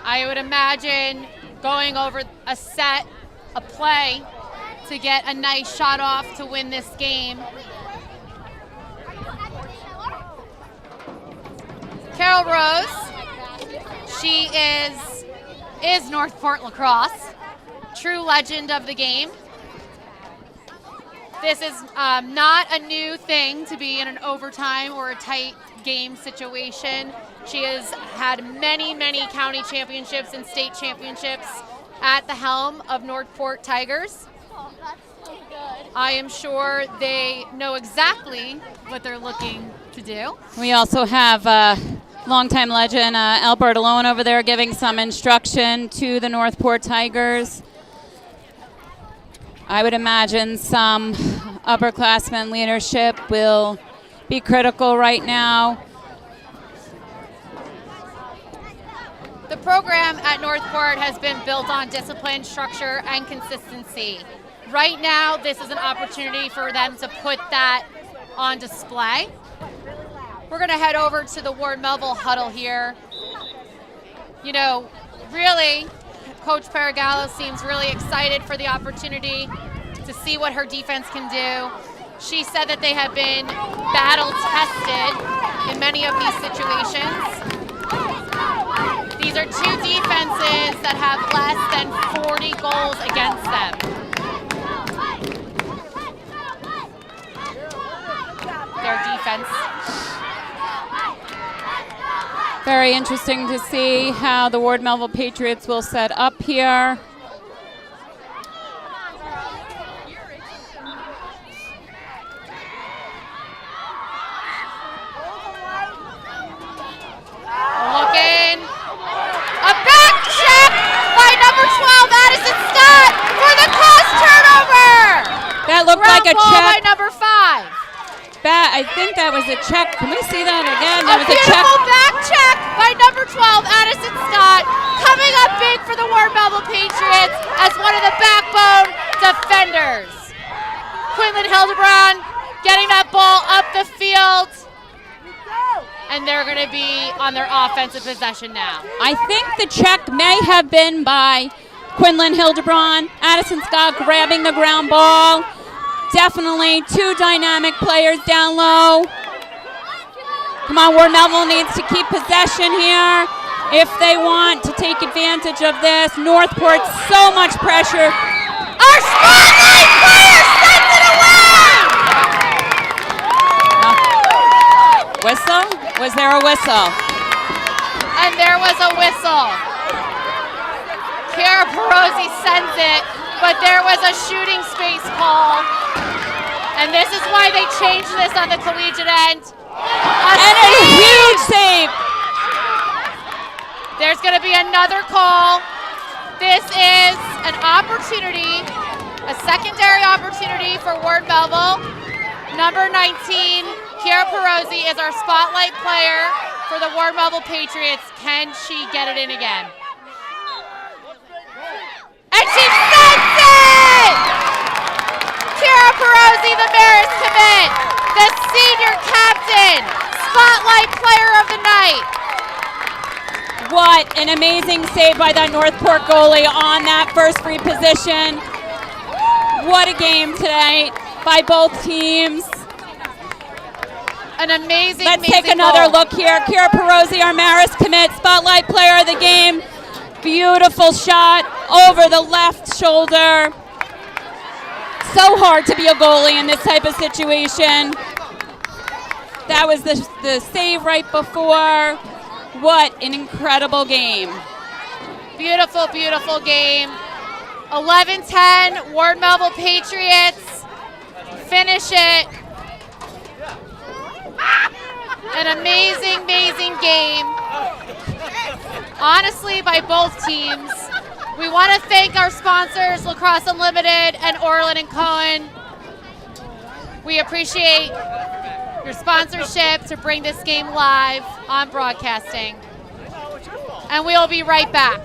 I would imagine going over a set, a play, to get a nice shot off to win this game. Carol Rose, she is Northport Lacrosse, true legend of the game. This is not a new thing to be in an overtime or a tight game situation. She has had many, many county championships and state championships at the helm of Northport Tigers. I am sure they know exactly what they're looking to do. We also have longtime legend Alberta Lone over there giving some instruction to the Northport Tigers. I would imagine some upperclassmen leadership will be critical right now. The program at Northport has been built on discipline, structure, and consistency. Right now, this is an opportunity for them to put that on display. We're going to head over to the Ward Melville huddle here. You know, really, Coach Paragallo seems really excited for the opportunity to see what her defense can do. She said that they have been battle tested in many of these situations. These are two defenses that have less than 40 goals against them. Their defense. Very interesting to see how the Ward Melville Patriots will set up here. Looking. A back check by number 12, Addison Scott, for the cross turnover. That looked Ground like a ball by check. number 5. I think that was a check. Can we see that again? A That was a check. beautiful back check by number 12, Addison Scott, coming up big for the Ward Melville Patriots as one of the backbone defenders. Quinlan Hildebrand getting that ball up the field, and they're going to be on their offensive possession now. I think the check may have been by Quinlan Hildebrand. Addison Scott grabbing the ground ball. Definitely two dynamic players down low. Come on, Ward Melville needs to keep possession here if they want to take advantage of this. Northport, so much pressure. Our spotlight player sends it away! Whistle? Was there a whistle? And there was a whistle. Kiara Perosi sends it, but there was a shooting space call. And this is why they changed this on the collegiate end. And a huge save. There's going to be another call. This is an opportunity, a secondary opportunity for Ward Melville. Number 19, Kiara Perosi, is our spotlight player for the Ward Melville Patriots. Can she get it in again? And she sends it! Kiara Perosi, the Maris commit, the senior captain, spotlight player of the night. What an amazing save by that Northport goalie on that first free position. What a game tonight by both teams. An amazing, Let's amazing take another goal. look here. Kiara Perosi, our Maris commit, spotlight player of the game. Beautiful shot over the left shoulder. So hard to be a goalie in this type of situation. That was the save right before. What an incredible game. Beautiful, beautiful game. 11-10, Ward Melville Patriots finish it. An amazing, amazing game. Honestly, by both teams. We want to thank our sponsors, Lacrosse Unlimited and Orland & Cohen. We appreciate your sponsorship to bring this game live. on broadcasting. And we'll be right back.